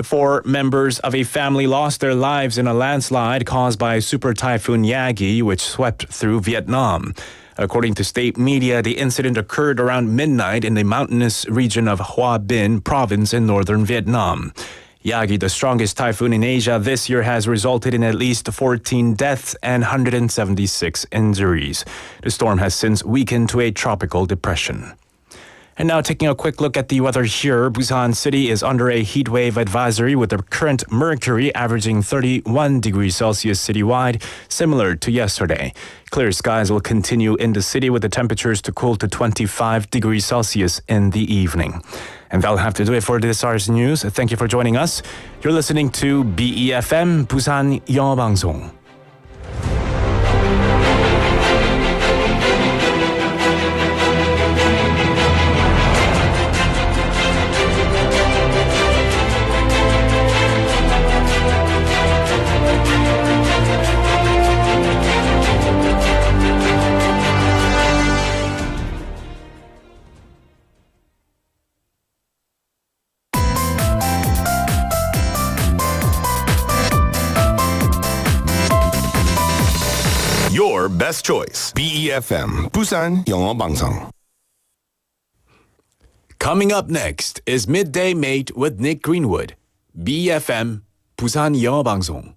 Four members of a family lost their lives in a landslide caused by Super Typhoon Yagi, which swept through Vietnam. According to state media, the incident occurred around midnight in the mountainous region of Hoa Binh province in northern Vietnam. Yagi, the strongest typhoon in Asia this year, has resulted in at least 14 deaths and 176 injuries. The storm has since weakened to a tropical depression. And now taking a quick look at the weather here, Busan City is under a heat wave advisory with the current mercury averaging 31 degrees Celsius citywide, similar to yesterday. Clear skies will continue in the city with the temperatures to cool to 25 degrees Celsius in the evening. And that'll have to do it for this hour's news. Thank you for joining us. You're listening to BEFM, 부산영어방송. Your best choice. BEFM, 부산영어방송. Coming up next is Midday Mate with Nick Greenwood. BEFM, 부산영어방송.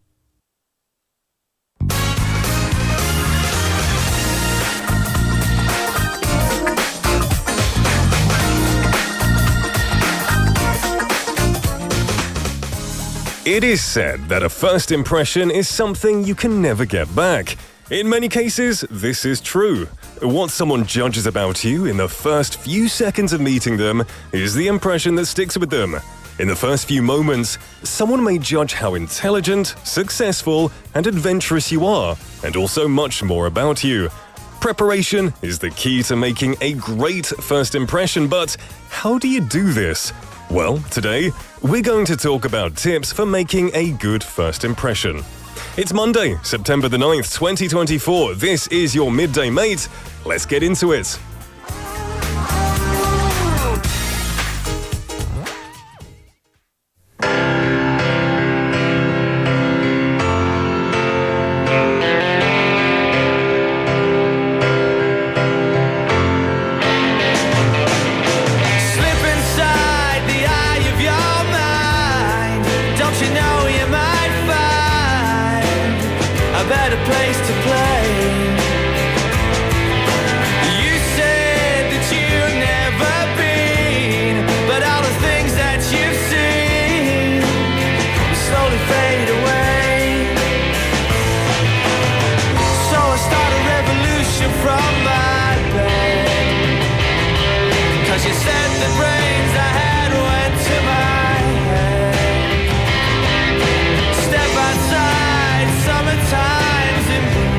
It is said that a first impression is something you can never get back. In many cases, this is true. What someone judges about you in the first few seconds of meeting them is the impression that sticks with them. In the first few moments, someone may judge how intelligent, successful, and adventurous you are, and also much more about you. Preparation is the key to making a great first impression, but how do you do this? Well, today, we're going to talk about tips for making a good first impression. It's Monday, September the 9th, 2024. This is your Midday Mate. Let's get into it. You said the brains I had went to my head. Step outside, summertime's in bloom.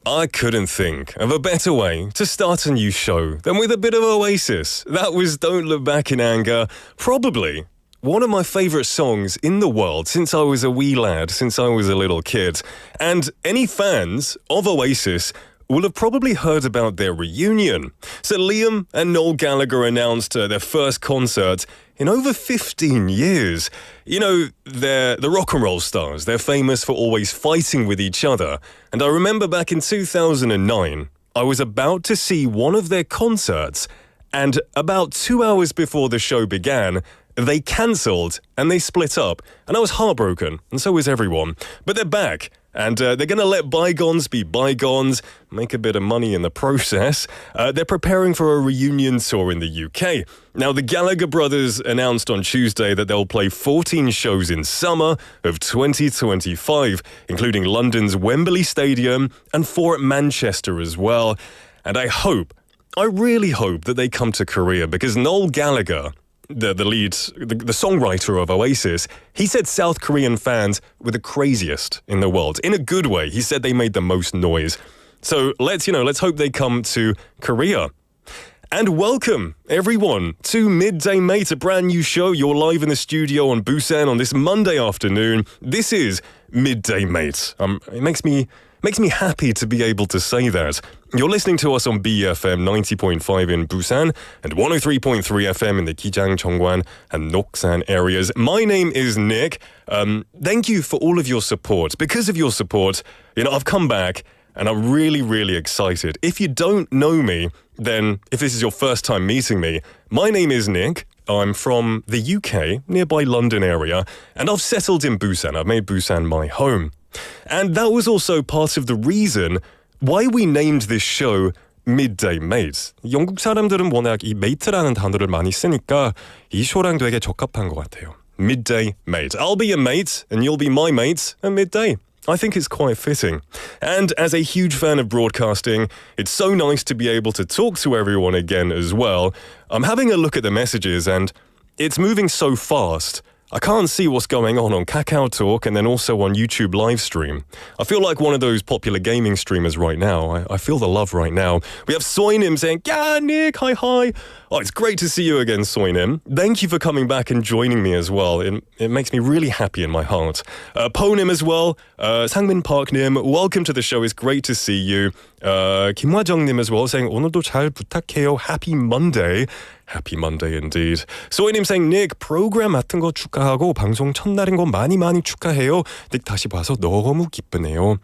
I couldn't think of a better way to start a new show than with a bit of Oasis. That was Don't Look Back in Anger, probably one of my favourite songs in the world since I was a wee lad, since I was a little kid. And any fans of Oasis will have probably heard about their reunion. So Liam and Noel Gallagher announced their first concert in over 15 years. You know, they're the rock and roll stars. They're famous for always fighting with each other. And I remember back in 2009, I was about to see one of their concerts, and about 2 hours before the show began, they cancelled and they split up. And I was heartbroken, and so was everyone. But they're back. And they're going to let bygones be bygones, make a bit of money in the process. They're preparing for a reunion tour in the UK. Now, the Gallagher brothers announced on Tuesday that they'll play 14 shows in summer of 2025, including London's Wembley Stadium and 4 at Manchester as well. And I really hope that they come to Korea, because Noel Gallagher, the songwriter of Oasis, he said South Korean fans were the craziest in the world. In a good way. He said they made the most noise. So let's hope they come to Korea. And welcome, everyone, to Midday Mate, a brand new show. You're live in the studio on Busan on this Monday afternoon. This is Midday Mate. It makes me happy to be able to say that. You're listening to us on BFM 90.5 in Busan and 103.3 FM in the Kijang, Cheongwan and Noksan areas. My name is Nick. Thank you for all of your support. Because of your support, I've come back and I'm really, really excited. If you don't know me, then if this is your first time meeting me, my name is Nick. I'm from the UK, nearby London area, and I've settled in Busan. I've made Busan my home. And that was also part of the reason why we named this show Midday Mate. 영국 사람들은 워낙 이 mate라는 단어를 많이 쓰니까 이 쇼랑 되게 적합한 것 같아요. Midday Mate. I'll be your mate and you'll be my mate at midday. I think it's quite fitting. And as a huge fan of broadcasting, it's so nice to be able to talk to everyone again as well. I'm having a look at the messages and it's moving so fast. I can't see what's going on Kakao Talk and then also on YouTube live stream. I feel like one of those popular gaming streamers right now. I feel the love right now. We have Soinim saying, yeah, Nick, hi. Oh, it's great to see you again, Soinim. Thank you for coming back and joining me as well. It makes me really happy in my heart. Ponim as well. Sangmin Parknim, welcome to the show. It's great to see you. 김화정님 as well saying, 오늘도 잘 부탁해요. Happy Monday. Happy Monday indeed. 소희님 saying, Nick, 프로그램 맡은 거 축하하고 방송 첫날인 거 많이 축하해요. 닉 다시 봐서 너무 기쁘네요.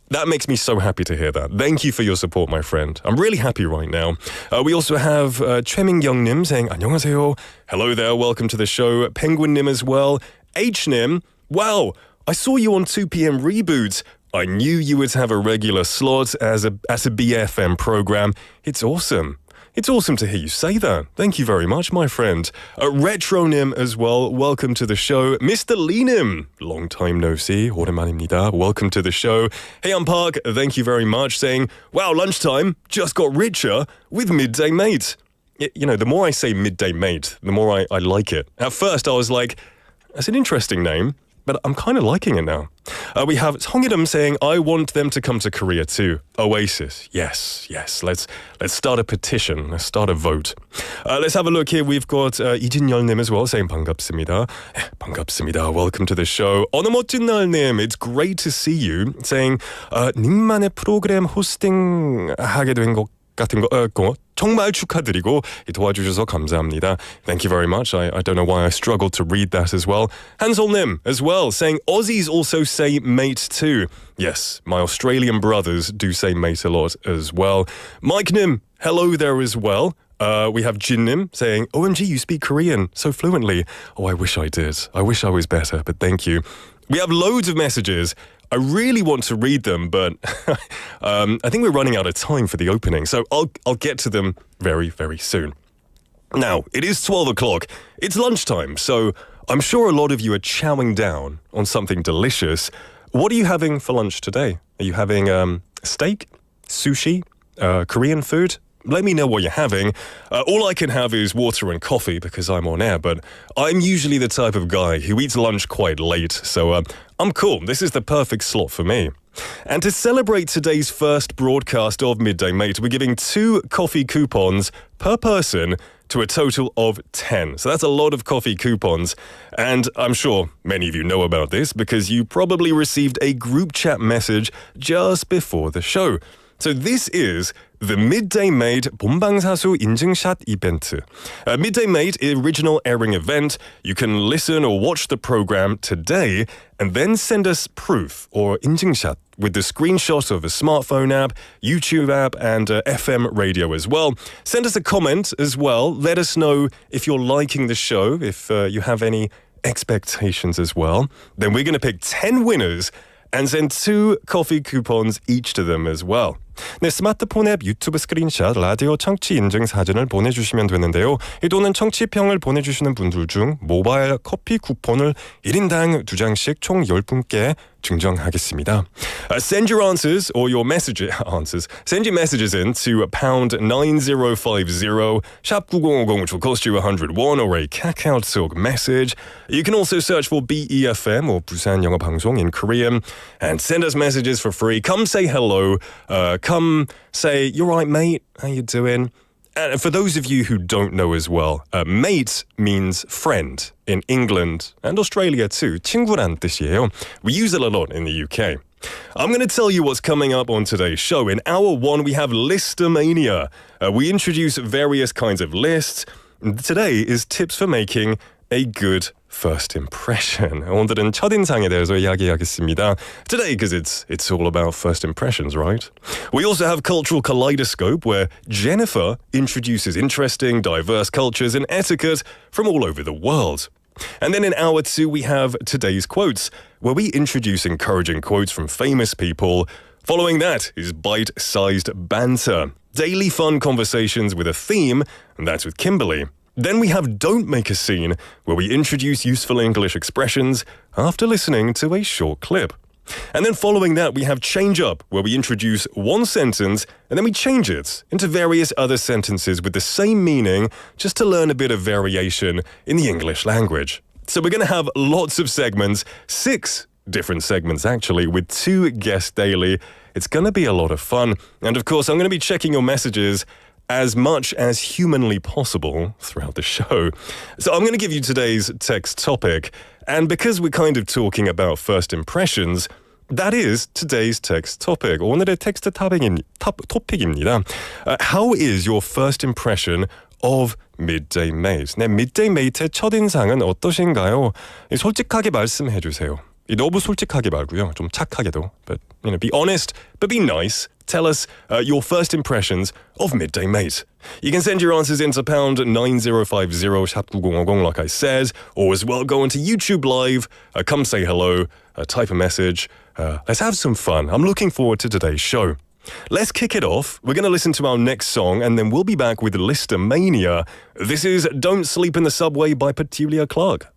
That makes me so happy to hear that. Thank you for your support, my friend. I'm really happy right now. We also have 최민경님 saying, 안녕하세요. Hello there, welcome to the show. Penguinnim as well. Hnim, wow, I saw you on 2 p.m. Reboot. I knew you would have a regular slot as a BFM program. It's awesome. It's awesome to hear you say that. Thank you very much, my friend. Retronym as well, welcome to the show. Mr. Leanim, long time no see, 오랜만입니다. Welcome to the show. Hey, I'm Park, thank you very much, saying, wow, lunchtime just got richer with Midday Mate. The more I say Midday Mate, the more I like it. At first, I was like, that's an interesting name, but I'm kind of liking it now. We have Songiram saying, I want them to come to Korea too. Oasis. Yes. Let's start a petition. Let's start a vote. Let's have a look here. We've got 이진열님 as well saying 반갑습니다. 반갑습니다. Welcome to the show. 어느 멋진 날님. It's great to see you. Saying, 님만의 프로그램 호스팅 하게 된 것 같은 거 정말 축하드리고 도와주셔서 감사합니다. Thank you very much. I don't know why I struggled to read that as well. Hanselnim as well saying Aussies also say mate too. Yes, my Australian brothers do say mate a lot as well. Mike Nim, hello there as well. We have Jinnim saying, OMG, you speak Korean so fluently. Oh, I wish I did. I wish I was better, but thank you. We have loads of messages. I really want to read them, but I think we're running out of time for the opening, so I'll get to them very, very soon. Now, it is 12 o'clock. It's lunchtime, so I'm sure a lot of you are chowing down on something delicious. What are you having for lunch today? Are you having steak, sushi, Korean food? Let me know what you're having. All I can have is water and coffee because I'm on air, but I'm usually the type of guy who eats lunch quite late, so I'm cool. This is the perfect slot for me. And to celebrate today's first broadcast of Midday Mate, we're giving 2 coffee coupons per person to a total of 10. So that's a lot of coffee coupons. And I'm sure many of you know about this because you probably received a group chat message just before the show. So this is the Midday Mate 본방사수 인증샷 이벤트. Midday Mate original airing event. You can listen or watch the program today and then send us proof or 인증샷 with the screenshot of a smartphone app, YouTube app, and FM radio as well. Send us a comment as well. Let us know if you're liking the show, if you have any expectations as well. Then we're going to pick 10 winners and send 2 coffee coupons each to them as well. 네, 스마트폰 앱 유튜브 스크린샷, 라디오 청취 인증 사진을 보내주시면 되는데요. 또는 청취평을 보내주시는 분들 중 모바일 커피 쿠폰을 1인당 2장씩 총 10분께 증정하겠습니다. Send your answers or your answers. Send your messages in to pound 9050 샵 9050, which will cost you 101, or a KakaoTalk message. You can also search for BEFM or 부산영어방송 in Korean and send us messages for free. Come say hello. Come say, "You're right, mate. How you doing?" And for those of you who don't know as well, mate means friend in England and Australia too. 친구란 뜻이에요. We use it a lot in the UK. I'm going to tell you what's coming up on today's show. In hour 1, we have Listomania. We introduce various kinds of lists. Today is tips for making a good first impression. 오늘은 첫인상에 대해서 이야기하겠습니다. Today, because it's all about first impressions, right? We also have Cultural Kaleidoscope, where Jennifer introduces interesting, diverse cultures and etiquette from all over the world. And then in hour 2, we have today's quotes, where we introduce encouraging quotes from famous people. Following that is bite-sized banter, daily fun conversations with a theme, and that's with Kimberly. Then we have Don't Make a Scene, where we introduce useful English expressions after listening to a short clip. And then following that, we have Change Up, where we introduce one sentence and then we change it into various other sentences with the same meaning, just to learn a bit of variation in the English language. So we're going to have lots of segments, 6 different segments actually, with 2 guests daily. It's going to be a lot of fun. And of course, I'm going to be checking your messages as much as humanly possible throughout the show. So I'm going to give you today's text topic. And because we're kind of talking about first impressions, that is today's text topic. 오늘의 텍스트 토픽입니다. How is your first impression of Midday Mate? 네, Midday Mate의 첫인상은 어떠신가요? 솔직하게 말씀해 주세요. 너무 솔직하게 말고요. 좀 착하게도. But, be honest, but be nice. Tell us your first impressions of Midday Mate. You can send your answers into pound 9050 샵 9050, like I said, or as well go onto YouTube Live, come say hello, type a message. Let's have some fun. I'm looking forward to today's show. Let's kick it off. We're going to listen to our next song, and then we'll be back with Listomania. This is Don't Sleep in the Subway by Petulia Clark.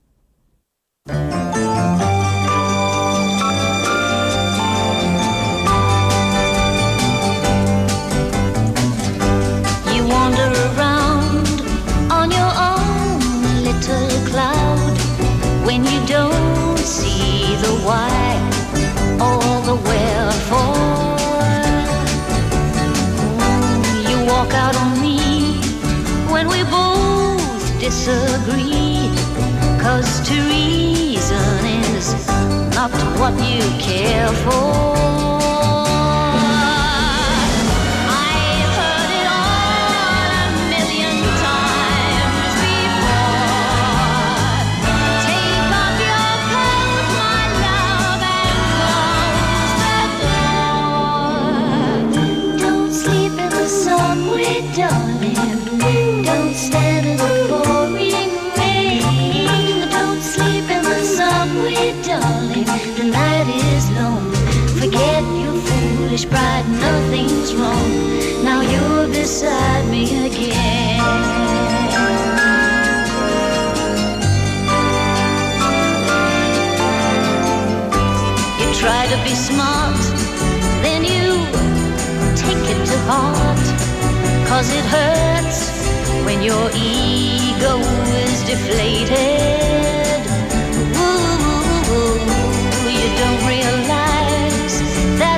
When you don't see the why or the wherefore, you walk out on me when we both disagree, 'cause to reason is not what you care for. Darling, don't stand in the pouring rain. Don't sleep in the subway, darling. The night is long. Forget your foolish pride, nothing's wrong. Now you're beside me again. You try to be smart, then you take it to heart. 'Cause it hurts when your ego is deflated. Ooh, you don't realize that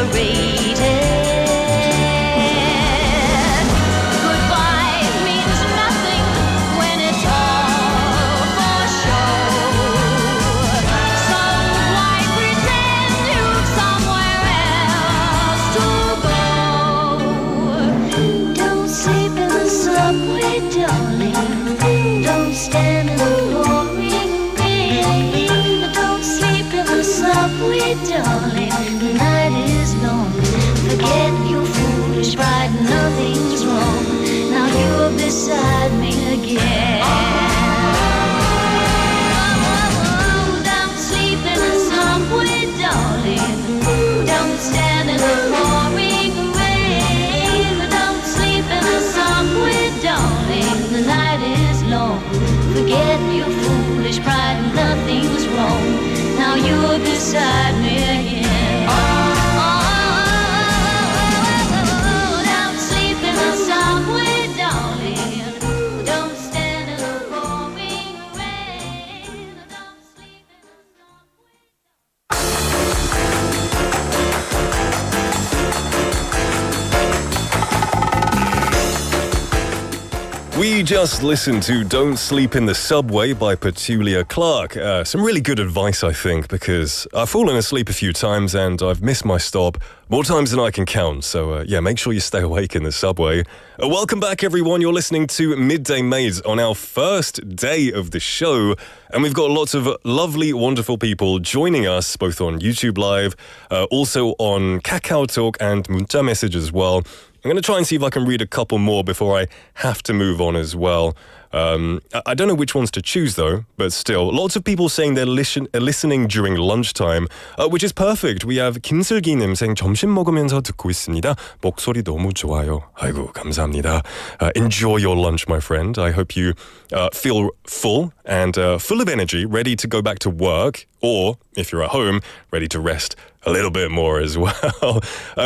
overrated. Goodbye means nothing when it's all for show. So why pretend you've somewhere else to go? Don't sleep in the subway, darling. Don't stand in the pouring rain. Don't sleep in the subway, darling. The night is long. Forget your foolish pride. Nothing's wrong. Now you're beside me again. Don't sleep in the subway, darling. Don't stand in the pouring rain. Don't sleep in the subway, darling. The night is long. Forget your foolish pride. Nothing's wrong. Now you're beside me again. Don't sleep in the subway, darling. Don't stand in the pouring rain. Don't sleep in the subway. We just listened to Don't Sleep in the Subway by Petulia Clark. Some really good advice, I think, because I've fallen asleep a few times and I've missed my stop more times than I can count. So, make sure you stay awake in the subway. Welcome back, everyone. You're listening to Midday Mate on our first day of the show. And we've got lots of lovely, wonderful people joining us, both on YouTube Live, also on Kakao Talk and Muncha Message as well. I'm going to try and see if I can read a couple more before I have to move on as well. I don't know which ones to choose though, but still, lots of people saying they're listening during lunchtime, which is perfect. We have 김슬기님 saying 점심 먹으면서 듣고 있습니다. 목소리 너무 좋아요. 아이고, 감사합니다. Enjoy your lunch, my friend. I hope you feel full and full of energy, ready to go back to work, or if you're at home, ready to rest a little bit more as well.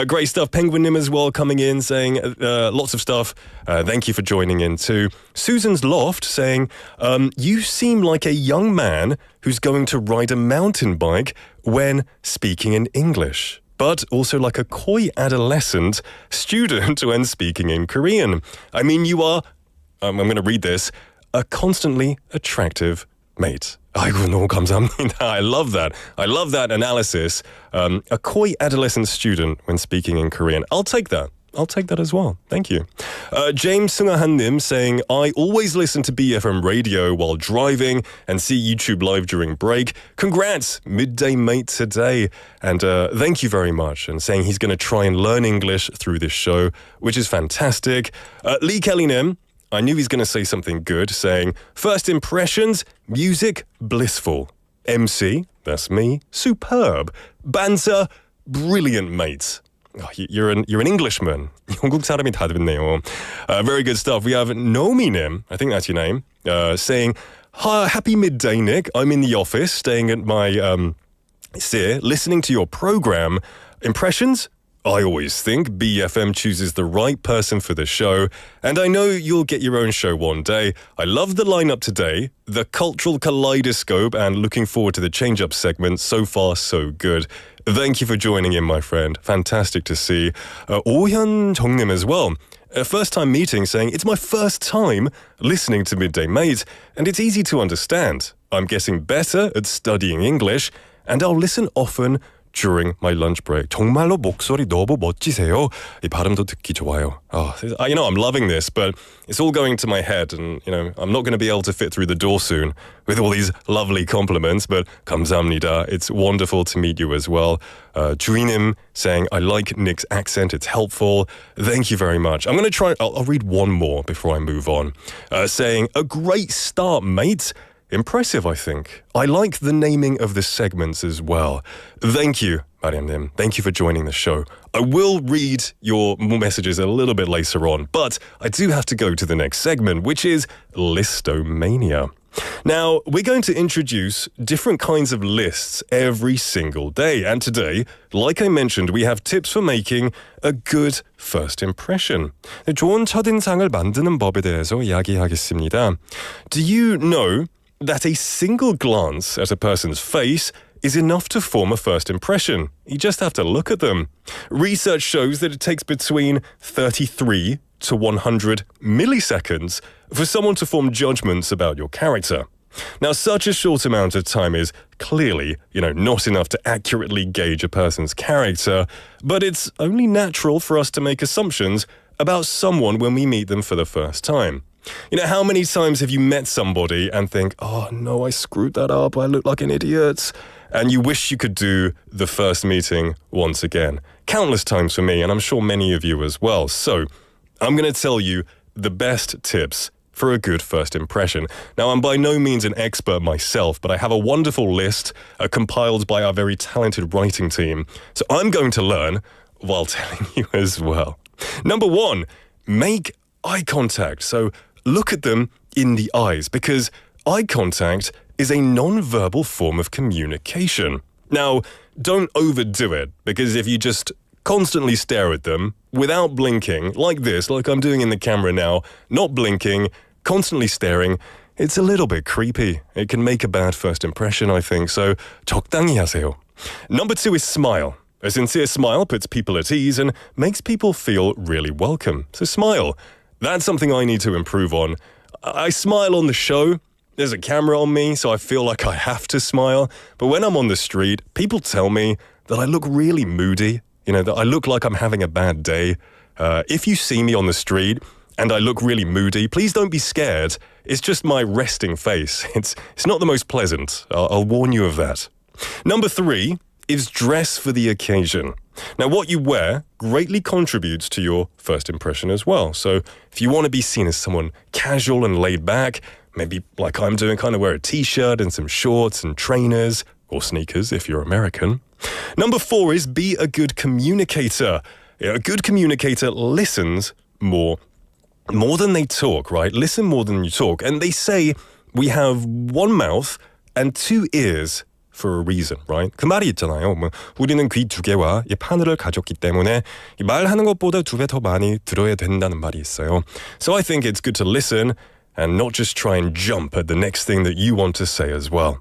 Great stuff. Penguin-nim as well coming in saying lots of stuff. Thank you for joining in too. Susan's Loft saying, you seem like a young man who's going to ride a mountain bike when speaking in English, but also like a coy adolescent student when speaking in Korean. I mean, you are, I'm going to read this, a constantly attractive mate. 아이고, 너무 감사합니다. I love that. I love that analysis. A coy adolescent student when speaking in Korean. I'll take that. I'll take that as well. Thank you. James Sungahan-nim saying, I always listen to BFM radio while driving and see YouTube live during break. Congrats, Midday Mate today. And thank you very much. And saying he's going to try and learn English through this show, which is fantastic. Lee Kelly-nim, I knew he's going to say something good, saying, first impressions, music, blissful. MC, that's me, superb. Banter, brilliant mates. Oh, you're an Englishman. 영국 사람이 다 됐네요. Very good stuff. We have Nomi-nim, I think that's your name, saying, hi, happy midday, Nick. I'm in the office, staying at my Sir, listening to your program. Impressions? I always think BFM chooses the right person for the show, and I know you'll get your own show one day. I love the lineup today, the cultural kaleidoscope, and looking forward to the change-up segment. So far, so good. Thank you for joining in, my friend. Fantastic to see. Oh-hyun Jong-nim as well. A first-time meeting saying, it's my first time listening to Midday Mate, and it's easy to understand. I'm getting better at studying English, and I'll listen often during my lunch break. 정말로 목소리 너무 멋지세요. 이 발음도 듣기 좋아요. I'm loving this, but it's all going to my head, and I'm not going to be able to fit through the door soon with all these lovely compliments. But 감사합니다. It's wonderful to meet you as well. 주인님 saying, I like Nick's accent. It's helpful. Thank you very much. I'm going to try. I'll read one more before I move on. Saying, a great start, mate. Impressive, I think. I like the naming of the segments as well. Thank you, Mariam-nim. Thank you for joining the show. I will read your messages a little bit later on, but I do have to go to the next segment, which is Listomania. Now, we're going to introduce different kinds of lists every single day. And today, like I mentioned, we have tips for making a good first impression. 좋은 첫인상을 만드는 법에 대해서 이야기하겠습니다. Do you know that a single glance at a person's face is enough to form a first impression. You just have to look at them. Research shows that it takes between 33 to 100 milliseconds for someone to form judgments about your character. Now, such a short amount of time is clearly, not enough to accurately gauge a person's character, but it's only natural for us to make assumptions about someone when we meet them for the first time. How many times have you met somebody and think, oh no, I screwed that up, I look like an idiot, and you wish you could do the first meeting once again? Countless times for me, and I'm sure many of you as well. So, I'm going to tell you the best tips for a good first impression. Now, I'm by no means an expert myself, but I have a wonderful list compiled by our very talented writing team. So I'm going to learn while telling you as well. Number 1, make eye contact. So look at them in the eyes, because eye contact is a non-verbal form of communication. Now, don't overdo it, because if you just constantly stare at them without blinking, like this, like I'm doing in the camera now, not blinking, constantly staring, it's a little bit creepy. It can make a bad first impression, I think, so 적당히 하세요. Number 2 is smile. A sincere smile puts people at ease and makes people feel really welcome. So smile. That's something I need to improve on. I smile on the show. There's a camera on me, so I feel like I have to smile. But when I'm on the street, people tell me that I look really moody, that I look like I'm having a bad day. If you see me on the street and I look really moody, please don't be scared. It's just my resting face. It's not the most pleasant. I'll warn you of that. Number 3 is dress for the occasion. Now, what you wear greatly contributes to your first impression as well. So if you want to be seen as someone casual and laid back, maybe like I'm doing, kind of wear a t-shirt and some shorts and trainers, or sneakers if you're American. Number 4 is be a good communicator. A good communicator listens more than they talk, right? Listen more than you talk. And they say we have one mouth and 2 ears for a reason, right? 그 말이 있잖아요. 우리는 귀 2개와 바늘을 가졌기 때문에 말하는 것보다 2배 더 많이 들어야 된다는 말이 있어요. So I think it's good to listen and not just try and jump at the next thing that you want to say as well.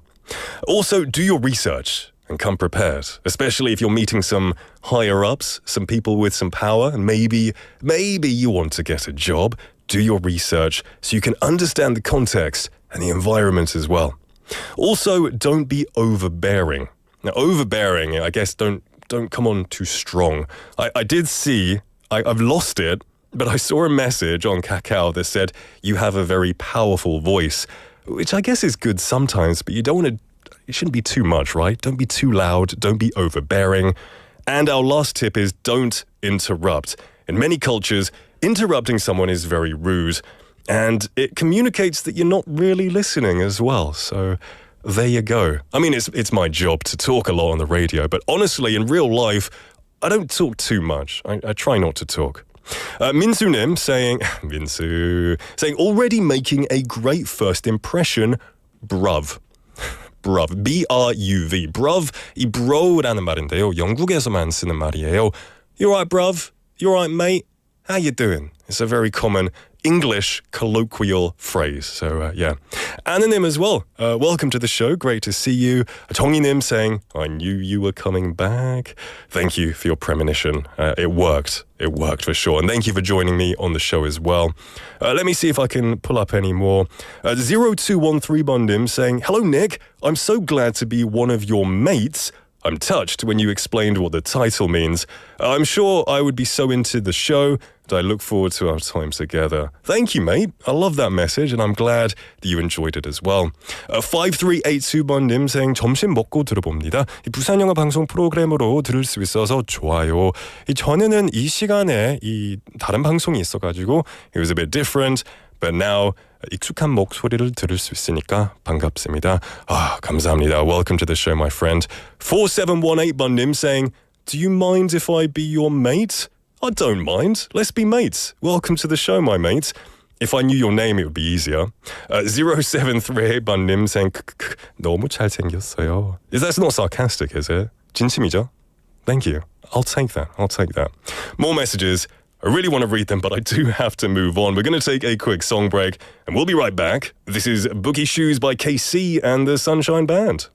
Also, do your research and come prepared, especially if you're meeting some higher-ups, some people with some power, and maybe you want to get a job. Do your research so you can understand the context and the environment as well. Also, don't be overbearing. Now, overbearing, I guess, don't come on too strong. I did see, I've lost it, but I saw a message on Kakao that said, you have a very powerful voice, which I guess is good sometimes, but it shouldn't be too much, right? Don't be too loud, don't be overbearing. And our last tip is don't interrupt. In many cultures, interrupting someone is very rude, and it communicates that you're not really listening as well. So there you go. I mean, it's my job to talk a lot on the radio, but honestly, in real life, I don't talk too much. I try not to talk. Minsunim saying, already making a great first impression, bruv. Bruv, B-R-U-V. Bruv, 이 bro라는 말인데요. 영국에서만 쓰는 말이에요. You alright, bruv? You alright, mate? How you doing? It's a very common English colloquial phrase. So, yeah. Anonym as well. Welcome to the show. Great to see you. 정희님 saying, I knew you were coming back. Thank you for your premonition. It worked. It worked for sure. And thank you for joining me on the show as well. Let me see if I can pull up any more. 0213 Bundim saying, hello, Nick. I'm so glad to be one of your mates. I'm touched when you explained what the title means. I'm sure I would be so into the show that I look forward to our time together. Thank you, mate. I love that message, and I'm glad that you enjoyed it as well. 5382번님 saying, 점심 먹고 들어봅니다. 이 부산영어방송 프로그램으로 들을 수 있어서 좋아요. 이 전에는 이 시간에 이 다른 방송이 있어가지고 it was a bit different, but now 익숙한 목소리를 들을 수 있으니까 반갑습니다. 감사합니다. Welcome to the show, my friend. 4718번님 saying, do you mind if I be your mate? I don't mind. Let's be mates. Welcome to the show, my mate. If I knew your name, it would be easier. 0738번님 saying, 너무 잘생겼어요. That's not sarcastic, is it? 진심이죠? Thank you. I'll take that. More messages. I really want to read them, but I do have to move on. We're going to take a quick song break, and we'll be right back. This is Bookie Shoes by KC and the Sunshine Band.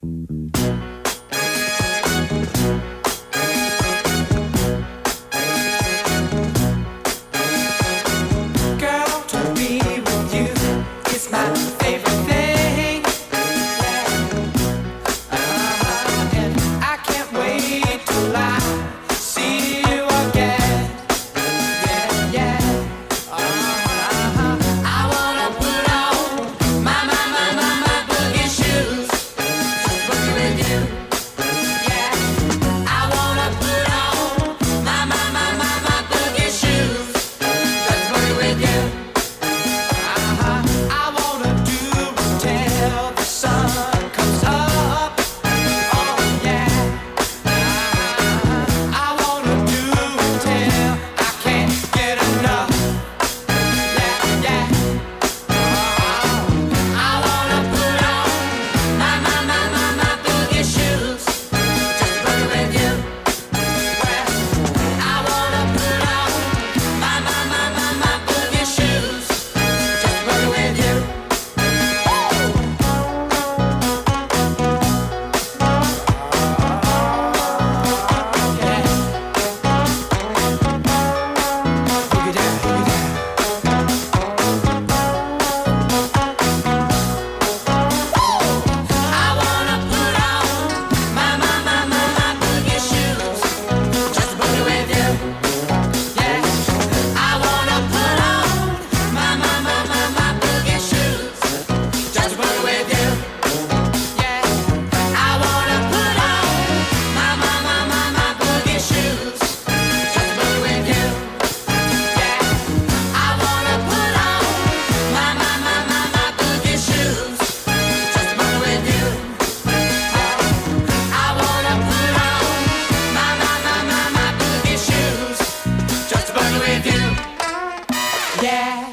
Girl, to be with you is my favorite thing. And I can't wait till I see you again. I wanna put on my boogie shoes, just boogie with you. Yeah, I wanna put on my boogie shoes, just boogie with you. I wanna do till the sun comes up. Oh yeah. I wanna do till I can't get enough. Yeah. I wanna put on my boogie shoes, just boogie with you. I wanna put on my boogie shoes, just boogie with you. Boogie down, boogie down. I wanna put on my boogie shoes, just boogie with you. Yeah, I wanna put on my boogie shoes, just boogie with you. Yeah, I wanna put on my boogie shoes, just boogie with you. Yeah, I wanna put on my boogie shoes, just boogie with you. I wanna put on my boogie shoes, just boogie with you. Yeah.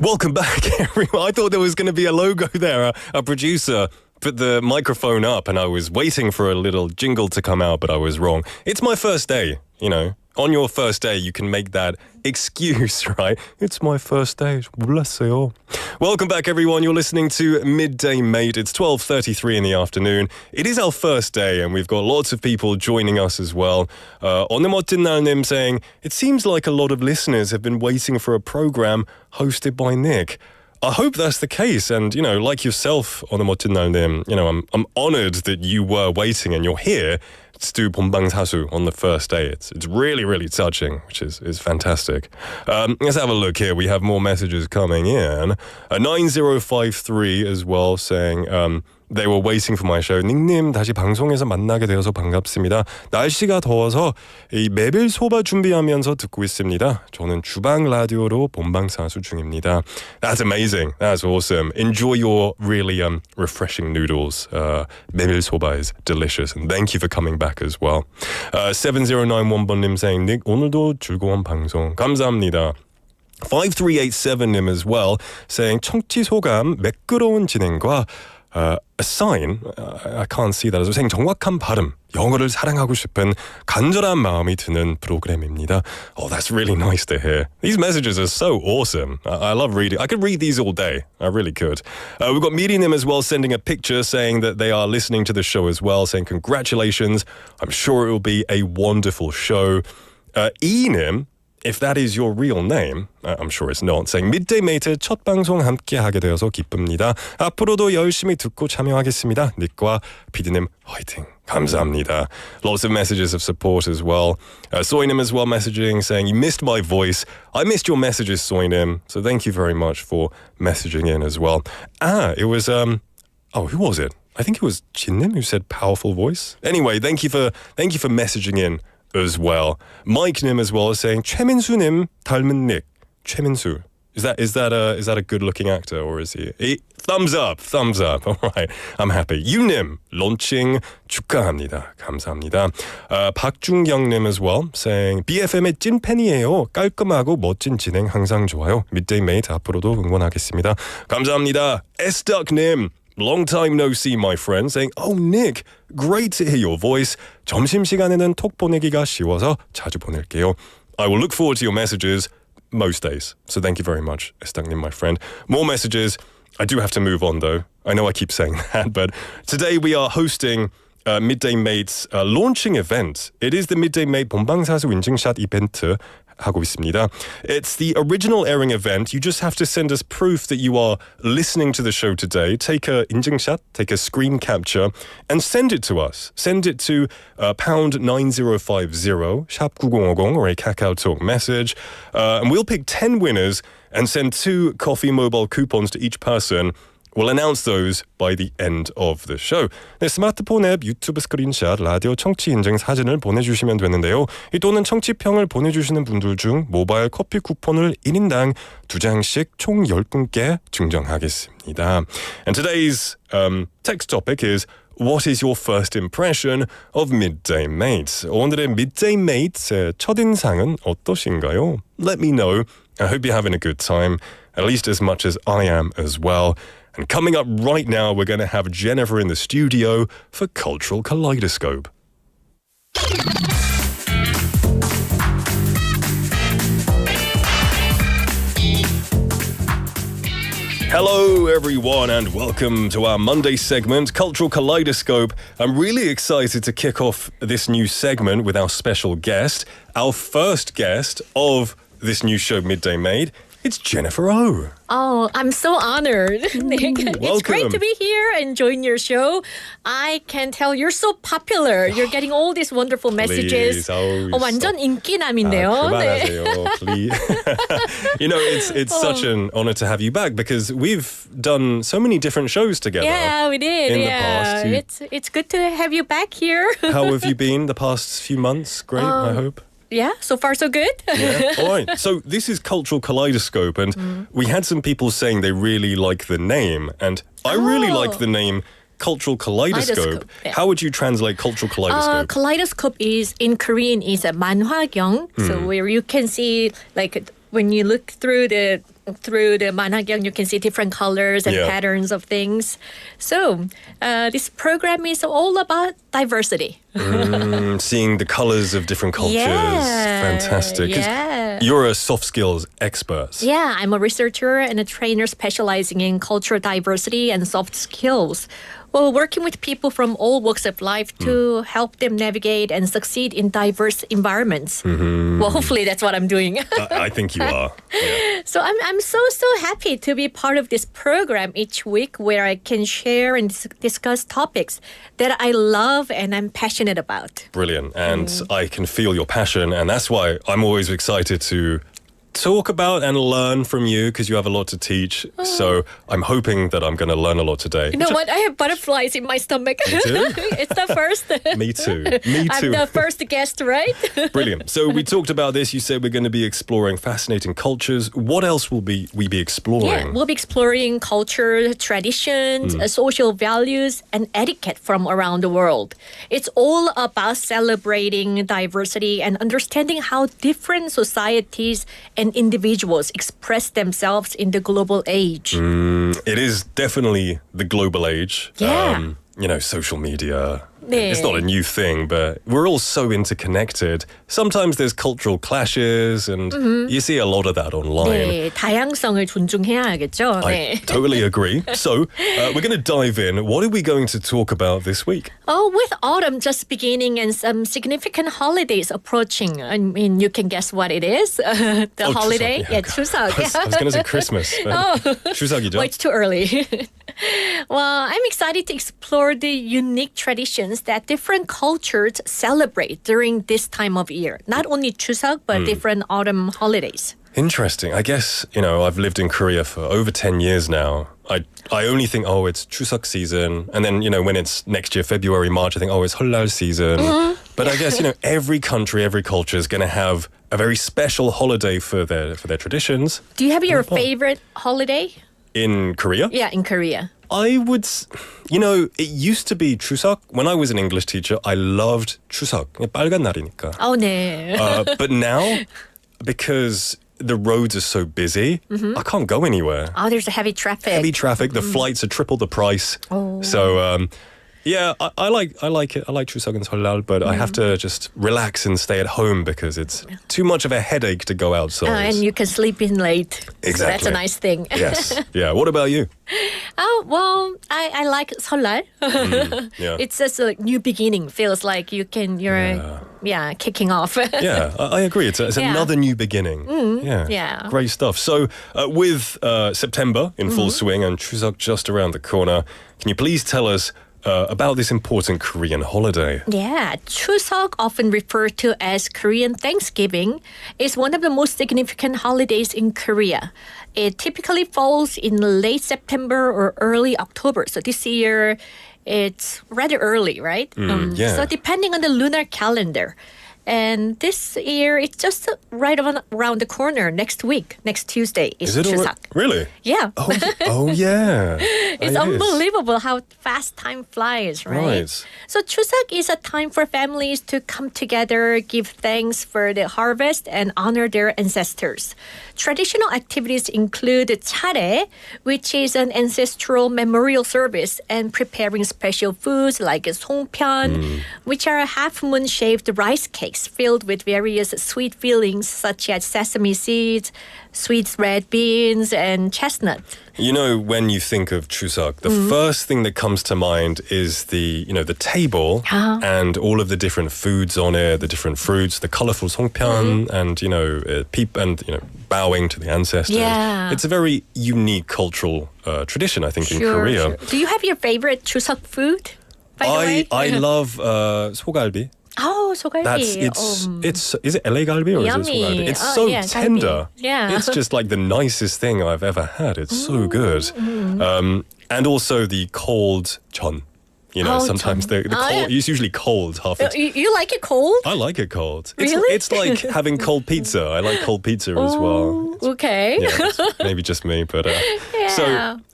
Welcome back, everyone. I thought there was going to be a logo there. A producer put the microphone up and I was waiting for a little jingle to come out, but I was wrong. It's my first day, you know. On your first day, you can make that excuse, right? It's my first day. 몰랐어요. Welcome back, everyone. You're listening to Midday Mate. It's 12:33 in the afternoon. It is our first day, and we've got lots of people joining us as well. 오늘 멋진 날님 saying, it seems like a lot of listeners have been waiting for a program hosted by Nick. I hope that's the case, and you know, like yourself, 오늘 멋진 날님, you know, I'm honored that you were waiting and you're here to do 본방사수 on the first day. It's really, really touching, which is fantastic. Let's have a look here. We have more messages coming in. 9053 as well saying, they were waiting for my show. 닉님 다시 방송에서 만나게 되어서 반갑습니다. 날씨가 더워서 이 메빌 소바 준비하면서 듣고 있습니다. 저는 주방 라디오로 본방사수 중입니다. That's amazing. That's awesome. Enjoy your really refreshing noodles. 메빌 소바 is delicious. And thank you for coming back as well. 7091번님 saying, 닉 오늘도 즐거운 방송 감사합니다. 5387님 as well saying, 청취 소감 매끄러운 진행과 a sign, I can't see that, saying 정확한 발음, 영어를 사랑하고 싶은 간절한 마음이 드는 프로그램입니다. Oh, that's really nice to hear. These messages are so awesome. I love reading. I could read these all day. I really could. We've got Miriam as well sending a picture saying that they are listening to the show as well, saying congratulations. I'm sure it will be a wonderful show. 이님, if that is your real name, I'm sure it's not, saying Midday Mate 첫 방송 함께 하게 되어서 기쁩니다. 앞으로도 열심히 듣고 참여하겠습니다. 닉과 피디님 화이팅. 감사합니다. Lots of messages of support as well. Soinim as well messaging saying, you missed my voice. I missed your messages, Soinim. So thank you very much for messaging in as well. It was, who was it? I think it was Jinnim who said powerful voice. Anyway, thank you for messaging in as well. Mike Nim as well is saying 최민수님 닮은 Nick. 최민수. Is that a good looking actor or is he? Thumbs up. All right. I'm happy. 유님 론칭 축하합니다. 감사합니다. 박중경님 as well saying BFM의 찐팬이에요. 깔끔하고 멋진 진행 항상 좋아요. Midday Mate 앞으로도 응원하겠습니다. 감사합니다. Sduck님. Long time no see, my friend, saying, oh, Nick, great to hear your voice. 점심시간에는 톡 보내기가 쉬워서 자주 보낼게요. I will look forward to your messages most days. So thank you very much, Estagnim, my friend. More messages. I do have to move on though. I know I keep saying that, but today we are hosting Midday Mate's launching event. It is the Midday Mate 본방사수 인증샷 이벤트 하고 있습니다. It's the original airing event. You just have to send us proof that you are listening to the show today. Take a 인증샷, take a screen capture, and send it to us. Send it to pound 9050 샵 9050 or a KakaoTalk message, and we'll pick 10 winners and send 2 coffee mobile coupons to each person. We'll announce those by the end of the show. 네, 스마트폰 앱, 유튜브 스크린샷, 라디오 청취 인증 사진을 보내주시면 되는데요. 또는 청취평을 보내주시는 분들 중 모바일 커피 쿠폰을 1인당 2장씩 총 10분께 증정하겠습니다. And today's text topic is What is your first impression of Midday Mate? 오늘의 Midday Mate의 첫인상은 어떠신가요? Let me know. I hope you're having a good time, at least as much as I am as well. And coming up right now, we're going to have Jennifer in the studio for Cultural Kaleidoscope. Hello, everyone, and welcome to our Monday segment, Cultural Kaleidoscope. I'm really excited to kick off this new segment with our special guest, our first guest of this new show, Midday Mate. It's Jennifer O. Oh, I'm so honored, Nick. It's great welcome. to be here and join your show. I can tell you're so popular. You're getting all these wonderful messages. Please, oh, 완전 인기남인데요. 그만하세요, please. You know, it's such an honor to have you back because we've done so many different shows together. Yeah, we did. In the yeah, past. it's good to have you back here. How have you been the past few months? Great, I hope. Yeah, so far so good. Yeah. All right. So this is Cultural Kaleidoscope, and we had some people saying they really like the name, and I really like the name Cultural Kaleidoscope. Kaleidoscope, yeah. How would you translate Cultural Kaleidoscope? Kaleidoscope is in Korean is a 만화경, so where you can see like when you look through the 만화경, you can see different colors and Yeah. patterns of things. So this program is all about diversity. Seeing the colors of different cultures. Yeah, Fantastic. 'Cause yeah. you're a soft skills expert. Yeah, I'm a researcher and a trainer specializing in cultural diversity and soft skills. Well, working with people from all walks of life to help them navigate and succeed in diverse environments. Well, hopefully that's what I'm doing. I think you are. Yeah. So I'm so happy to be part of this program each week where I can share and discuss topics that I love and I'm passionate about. Brilliant. And I can feel your passion, and that's why I'm always excited to talk about and learn from you because you have a lot to teach. So I'm hoping that I'm going to learn a lot today. You know what? I have butterflies in my stomach. You do? It's the first. Me too. Me too. I'm the first guest, right? Brilliant. So we talked about this. You said we're going to be exploring fascinating cultures. What else will we be exploring? Yeah, we'll be exploring culture, traditions, social values, and etiquette from around the world. It's all about celebrating diversity and understanding how different societies and individuals express themselves in the global age. It is definitely the global age. Yeah. Social media. 네. It's not a new thing, but we're all so interconnected. Sometimes there's cultural clashes, and you see a lot of that online. 네, 다양성을 존중해야겠죠. I 네. totally agree. So we're going to dive in. What are we going to talk about this week? Oh, with autumn just beginning and some significant holidays approaching. I mean, you can guess what it is. The holiday. 추석. Yeah, 추석. I was going to say Christmas. 추석이죠? Well, it's too early. Well, I'm excited to explore the unique traditions that different cultures celebrate during this time of year. Not only Chuseok, but different autumn holidays. Interesting. I guess, I've lived in Korea for over 10 years now. I only think, it's Chuseok season. And then, when it's next year, February, March, I think, it's Hallal season. But I guess, every country, every culture is going to have a very special holiday for their traditions. Do you have your favorite holiday? In Korea? Yeah, in Korea. I would, it used to be Chuseok. When I was an English teacher, I loved Chuseok. 빨간 날이니까. Oh, 네. But now, because the roads are so busy, I can't go anywhere. Oh, there's a heavy traffic. Heavy traffic. The flights are triple the price. Oh. So, Yeah, I like it. I like Chuseok and Seollal, but I have to just relax and stay at home because it's too much of a headache to go outside. And you can sleep in late. Exactly. So that's a nice thing. Yes. Yeah. What about you? Oh, well, I like Seollal. Yeah. It's just a new beginning. Feels like you're kicking off. Yeah, I agree. It's Yeah. another new beginning. yeah. Great stuff. So, with September in full swing and Chuseok just around the corner, can you please tell us about this important Korean holiday? Yeah, Chuseok, often referred to as Korean Thanksgiving, is one of the most significant holidays in Korea. It typically falls in late September or early October. So this year, it's rather early, right? yeah. So depending on the lunar calendar. And this year, it's just right around the corner. Next week, next Tuesday, is Chuseok. Really? Yeah. Oh, yeah. It's unbelievable how fast time flies, right? Right. So Chuseok is a time for families to come together, give thanks for the harvest, and honor their ancestors. Traditional activities include chare, which is an ancestral memorial service, and preparing special foods like songpyeon, which are half-moon-shaped rice cakes filled with various sweet fillings such as sesame seeds, sweet red beans, and chestnut. You know, when you think of Chuseok, the first thing that comes to mind is the table and all of the different foods on it, the different fruits, the colorful songpyeon, and bowing to the ancestors. Yeah. It's a very unique cultural tradition, I think, in Korea. Sure. Do you have your favorite Chuseok food? By the way? I love sogalbi. Oh, sogalbi. Is it LA galbi or Yummy. is it sogalbi? It's Oh, so yeah, galbi. tender. Yeah. It's just like the nicest thing I've ever had. It's so good. And also the cold chon. You know, Oh, sometimes the cold, yeah. it's usually cold half the time. You like it cold? I like it cold. Really? It's like having cold pizza. I like cold pizza as well. Okay. Yeah, it's maybe just me, but Yeah. so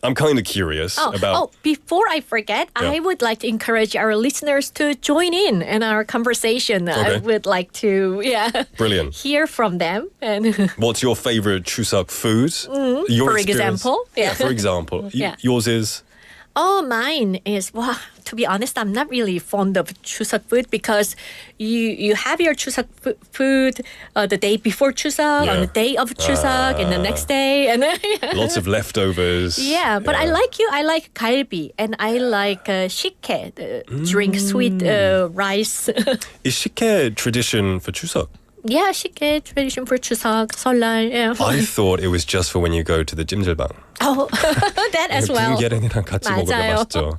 I'm kind of curious about. Before I forget, Yeah. I would like to encourage our listeners to join in our conversation. I Okay. would like to, Brilliant. hear from them. And What's your favorite Chuseok food? Your for experience? example. Yeah, for example. Yeah. Yours is? mine is, to be honest, I'm not really fond of Chuseok food because you have your Chuseok food the day before Chuseok, on the day of Chuseok, and the next day. And Lots of leftovers. Yeah, but I like galbi, and I like shike, drink sweet rice. Is shike tradition for Chuseok? Yeah, shike tradition for Chuseok, 설날. Yeah. I thought it was just for when you go to the 찜질방. Oh, that as well. 불계량이랑 같이 먹으면 맞아요.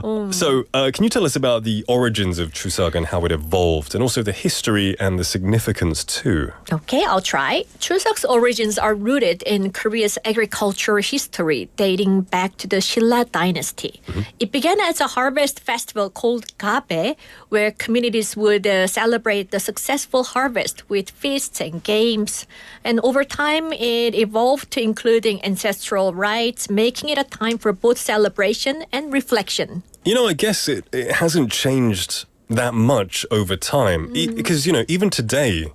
맛있죠. So, can you tell us about the origins of Chuseok and how it evolved, and also the history and the significance too? Okay, I'll try. Chuseok's origins are rooted in Korea's agricultural history, dating back to the Silla dynasty. It began as a harvest festival called Gabe, where communities would celebrate the successful harvest with feasts and games. And over time, it evolved to including ancestral rites, making it a time for both celebration and reflection. You know, I guess it hasn't changed that much over time. Because, even today,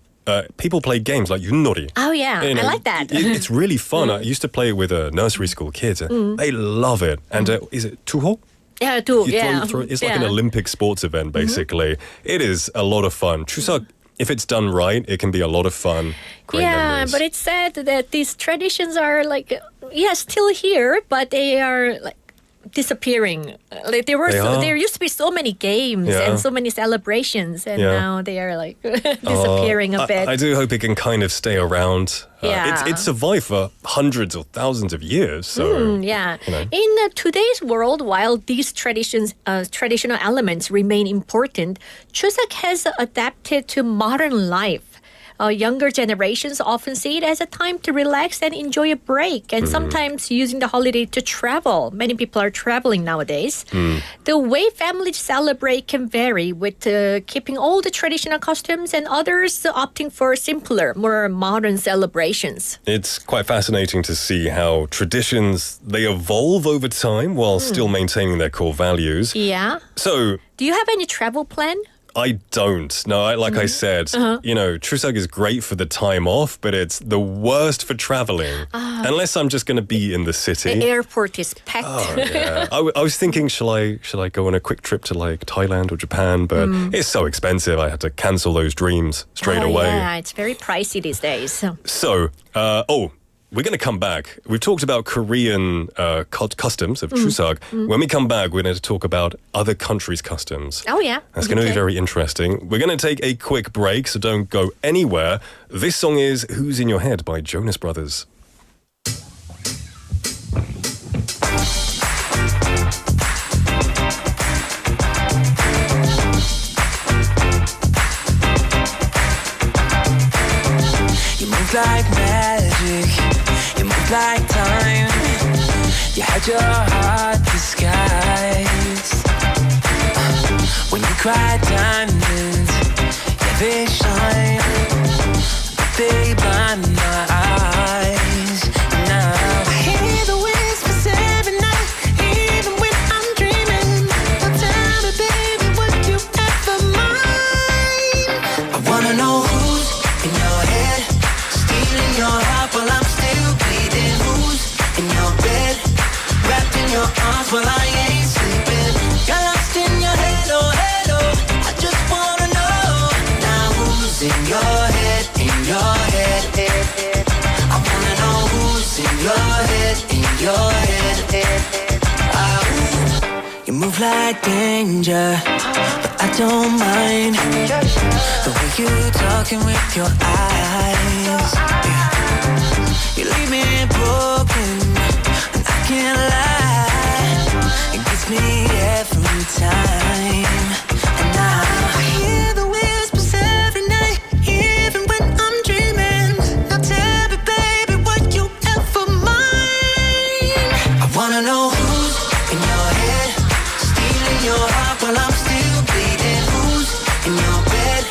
people play games like yunori. Oh, yeah. You know, I like that. It's really fun. I used to play it with nursery school kids. They love it. And is it tuho? Yeah, too. You Yeah. it's like an Olympic sports event, basically. It is a lot of fun. Chuseok, if it's done right, it can be a lot of fun. Great memories. But it's sad that these traditions are still here, but they are disappearing. Like there used to be so many games Yeah. and so many celebrations, and Yeah. now they are disappearing a bit. I do hope it can kind of stay around. Yeah. It's survived for hundreds or thousands of years. So Yeah. know. In today's world, while these traditional elements remain important, Chuseok has adapted to modern life. Younger generations often see it as a time to relax and enjoy a break, and sometimes using the holiday to travel. Many people are traveling nowadays. The way families celebrate can vary, with keeping all the traditional customs and others opting for simpler, more modern celebrations. it's quite fascinating to see how traditions, they evolve over time while still maintaining their core values. Yeah. So Do you have any travel plan I don't. No, like I said, you know, Chuseok is great for the time off, but it's the worst for traveling. Unless I'm just going to be in the city. The airport is packed. Oh, yeah. I was thinking, shall I go on a quick trip to like Thailand or Japan? But it's so expensive. I had to cancel those dreams straight away. Yeah, it's very pricey these days. So, we're going to come back. We've talked about Korean customs of Chuseok. When we come back, we're going to talk about other countries' customs. Oh, yeah. That's going to be very interesting. We're going to take a quick break, so don't go anywhere. This song is Who's in Your Head by Jonas Brothers. You move like magic, you move like time. You had your heart disguised. When you cry diamonds, yeah they shine, but they blind my eyes. Now I hear the whispers every night, even when I'm dreaming. Now tell me, baby, would you ever mind? I wanna know who's in your head, stealing your heart while I'm still bleeding. Who's in your bed, wrapped in your arms while I ain't sleeping? Got lost in your head, oh hello. I just wanna know now who's in your head, in your head, head, head. I wanna know who's in your head, in your head, head, head. You move like danger, but I don't mind the way you talking with your eyes. You leave me broken, and I can't lie. It gets me every time. And now I hear the whispers every night, even when I'm dreaming. Now tell me, baby, would you ever mind? I wanna know who's in your head, stealing your heart while I'm still bleeding. Who's in your bed,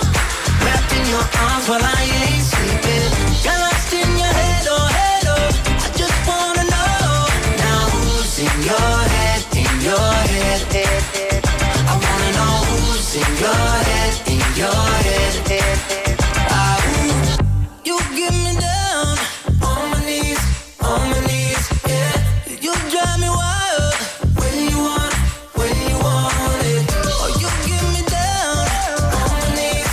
wrapped in your arms while I ain't sleeping? Got lost in your head, oh hello. I just wanna know now who's in your head, in your head, head, head. I wanna know who's in your head, in your head, head, head. You get me down on my knees, yeah. You drive me wild when you want it. Oh, you get me down on my knees,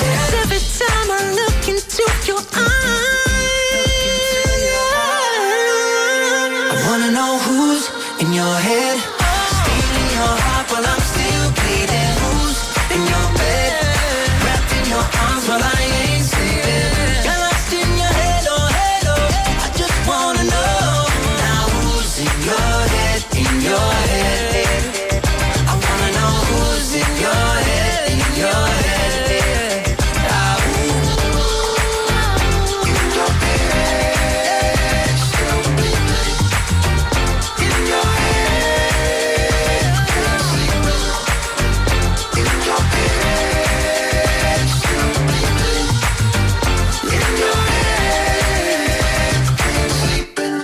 yeah. Every time I look into your eyes, I wanna know who's in your head, stealing your heart while I'm still bleeding. Who's in your bed, wrapped in your arms while I ain't sleeping? Got lost in your head, oh hello. I just wanna know now who's in your head, in your head, head, head. I wanna know who's in your head, in your head, head. In your head, still bleeding. In your head, sleeping. In your head, still bleeding. In your head, sleeping.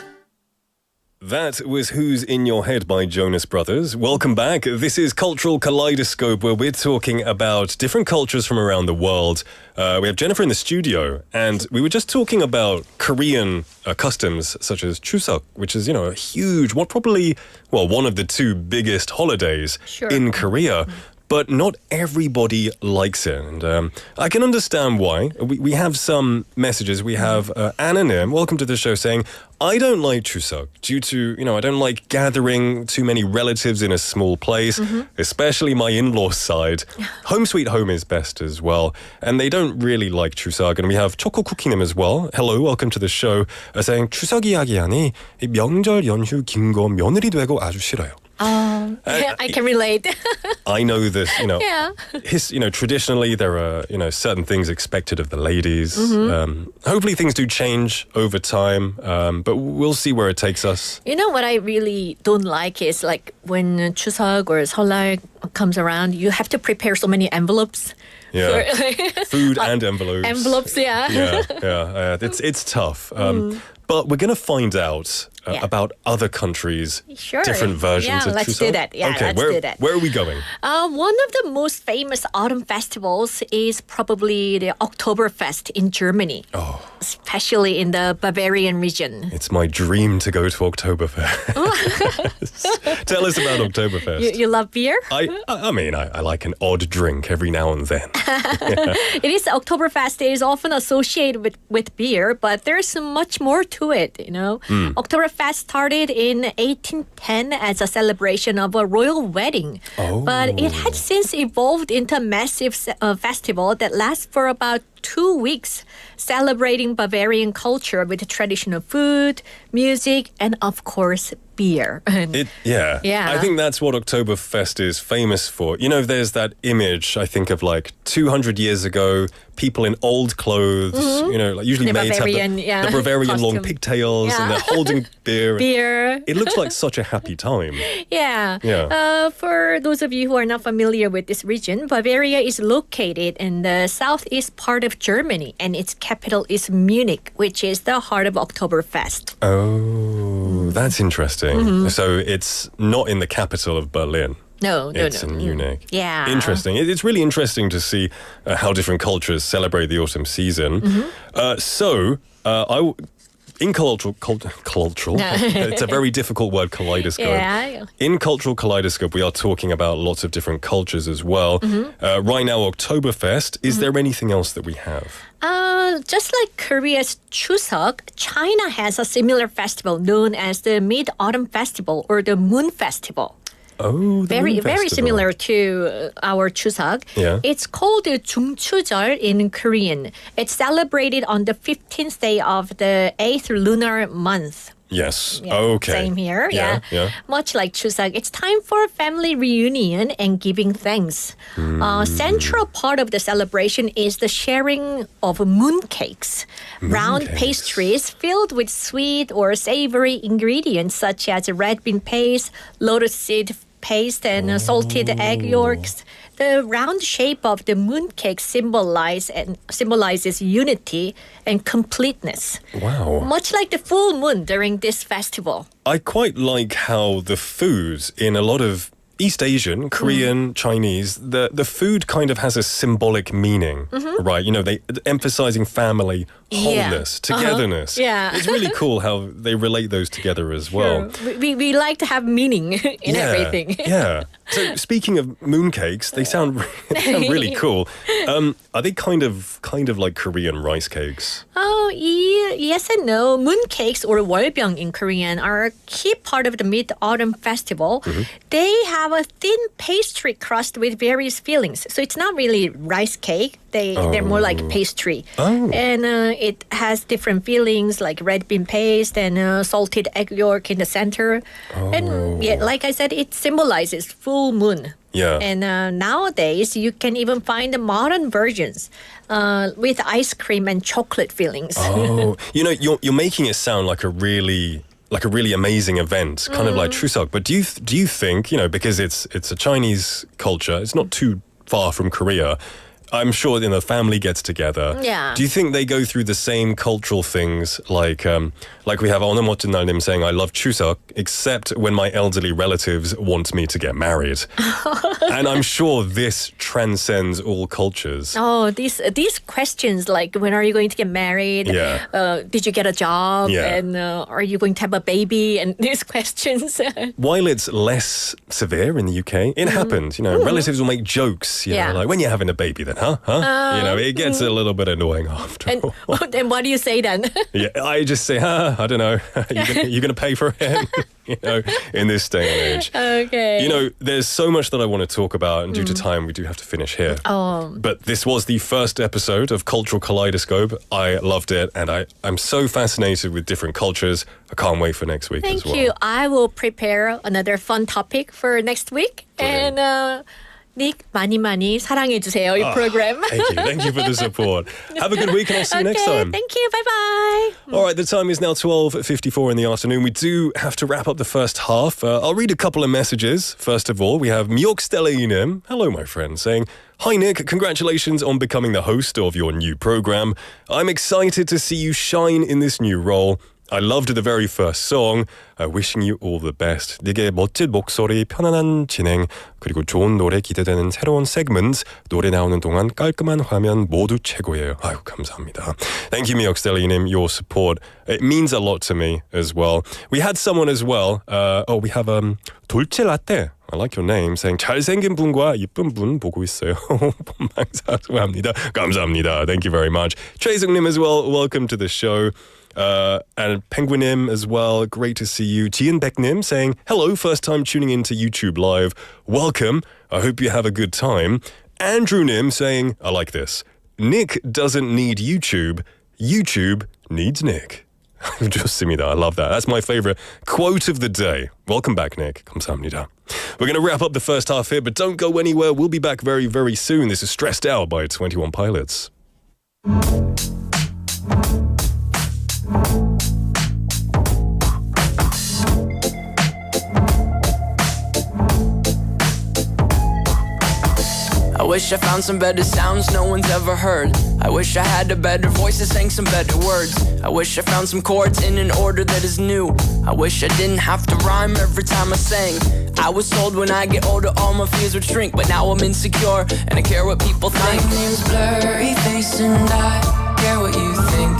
That was Who's in Your Head by Jonas Brothers. Welcome back. This is Cultural Kaleidoscope, where we're talking about different cultures from around the world. We have Jennifer in the studio, and we were just talking about Korean customs, such as Chuseok, which is, you know, a huge, one of the two biggest holidays in Korea. But not everybody likes it. And I can understand why. We have some messages. We have Anonym, welcome to the show, saying, I don't like Chuseok due to, I don't like gathering too many relatives in a small place, especially my in-laws' side. Home sweet home is best as well. And they don't really like Chuseok. And we have Choco Cookie님 as well. Hello, welcome to the show. Saying, 추석 이야기하니 이 명절 연휴 긴 거 며느리 되고 아주 싫어요. I can relate. I know this, traditionally there are, certain things expected of the ladies. Hopefully things do change over time, but we'll see where it takes us. You know what I really don't like is like when Chuseok or Seollal comes around, you have to prepare so many envelopes. Yeah, food and envelopes. Envelopes, yeah. Yeah, it's tough. But we're going to find out about other countries, Sure. different versions Yeah, of let's Chuseok? do that. Yeah, okay, let's do that. Where are we going? One of the most famous autumn festivals is probably the Oktoberfest in Germany, especially in the Bavarian region. It's my dream to go to Oktoberfest. Tell us about Oktoberfest. You love beer? I mean, I like an odd drink every now and then. It is Oktoberfest is often associated with beer, but there's much more to it, you know. Oktoberfest started in 1810 as a celebration of a royal wedding, but it had since evolved into a massive festival that lasts for about 2 weeks, celebrating Bavarian culture with traditional food, music, and of course, beer. Yeah. Yeah. I think that's what Oktoberfest is famous for. You know, there's that image, I think, of like 200 years ago, people in old clothes, you know, like usually The maids Bavarian, have the Bavarian long costume. pigtails and Yeah. they're holding beer. Beer. It looks like such a happy time. Yeah. Yeah. For those of you who are not familiar with this region, Bavaria is located in the southeast part of Germany, and its capital is Munich, which is the heart of Oktoberfest. Oh, that's interesting. So it's not in the capital of Berlin. No. It's in Munich. Yeah. Interesting. It's really interesting to see how different cultures celebrate the autumn season. In cultural, it's a very difficult word, kaleidoscope. Yeah. In Cultural Kaleidoscope, we are talking about lots of different cultures as well. Right now, Oktoberfest, is there anything else that we have? Just like Korea's Chuseok, China has a similar festival known as the Mid-Autumn Festival or the Moon Festival. Oh, the Very Moon Festival. similar to our Chuseok. Yeah. It's called Jungchujeol in Korean. It's celebrated on the 15th day of the 8th lunar month. Yes. Yeah, Okay. Same here. Yeah. Much like Chuseok, it's time for a family reunion and giving thanks. Central part of the celebration is the sharing of mooncakes, round Mooncakes. pastries filled with sweet or savory ingredients such as red bean paste, lotus seed paste, and salted egg yolks. The round shape of the mooncake symbolizes unity and completeness. Wow. Much like the full moon during this festival. I quite like how the food in a lot of East Asian, Korean, Chinese, the food kind of has a symbolic meaning, right? You know, they emphasizing family, wholeness, togetherness. Yeah. It's really cool how they relate those together as well. We like to have meaning in everything. Yeah. So speaking of mooncakes, they sound really cool. Are they kind of like Korean rice cakes? Oh, yes and no. Mooncakes or 월병 in Korean are a key part of the Mid-Autumn Festival. They have a thin pastry crust with various fillings. So it's not really rice cake. They're more like pastry. Oh. And it has different fillings like red bean paste and salted egg yolk in the center. And yeah, like I said, it symbolizes full moon. Yeah. And nowadays, you can even find the modern versions with ice cream and chocolate fillings. Oh, you know, you're making it sound like a really amazing event, kind of like Chuseok. But do you think, you know, because it's a Chinese culture, it's not too far from Korea. I'm sure the family gets together. Yeah. Do you think they go through the same cultural things like we have 오늘 멋진 날님 saying I love Chuseok, except when my elderly relatives want me to get married? And I'm sure this transcends all cultures. Oh, these questions like when are you going to get married? Yeah. Did you get a job? Yeah. And are you going to have a baby? And these questions. While it's less severe in the UK, it happens. You know, relatives will make jokes. You know, like when you're having a baby, then you know, it gets a little bit annoying after. And, and what do you say then? Yeah, I just say, I don't know. You're gonna pay for it. You know, in this day and age. Okay. You know, there's so much that I want to talk about, and due to time, we do have to finish here. Oh. But this was the first episode of Cultural Kaleidoscope. I loved it, and I'm so fascinated with different cultures. I can't wait for next week as Thank well. you. I will prepare another fun topic for next week. Brilliant. And Nick, 많이 사랑해주세요, 이 program. Thank you for the support. Have a good week, and I'll see you next time. Thank you. Bye-bye. All right, the time is now 12:54 in the afternoon. We do have to wrap up the first half. I'll read a couple of messages. First of all, we have Mioksteleinem. Hello, my friend, saying, "Hi, Nick. Congratulations on becoming the host of your new program. I'm excited to see you shine in this new role. I loved the very first song. Wishing you all the best. 되게 멋진 목소리, 편안한 진행, 그리고 좋은 노래 기대되는 새로운 segment. 노래 나오는 동안 깔끔한 화면 모두 최고예요. 아유, 감사합니다. Thank you, 미역스텔리님. Your support. It means a lot to me as well. We had someone as well. We have 돌체 라떼. I like your name. saying 잘생긴 분과 이쁜 분 보고 있어요. 본방사수 합니다. 감사합니다. Thank you very much. 최승님 as well. Welcome to the show. And Penguinim as well. Great to see you. Jian Becknim saying, hello, first time tuning into YouTube Live. Welcome. I hope you have a good time. Andrew Nim saying, I like this. Nick doesn't need YouTube. YouTube needs Nick. 좋습니다. I love that. That's my favorite quote of the day. Welcome back, Nick. 감사합니다. We're going to wrap up the first half here, but don't go anywhere. We'll be back very, very soon. This is Stressed Out by 21 Pilots. I wish I found some better sounds no one's ever heard. I wish I had a better voice that sang some better words. I wish I found some chords in an order that is new. I wish I didn't have to rhyme every time I sang. I was told when I get older all my fears would shrink, but now I'm insecure and I care what people think. My name's Blurry Face and I care what you think.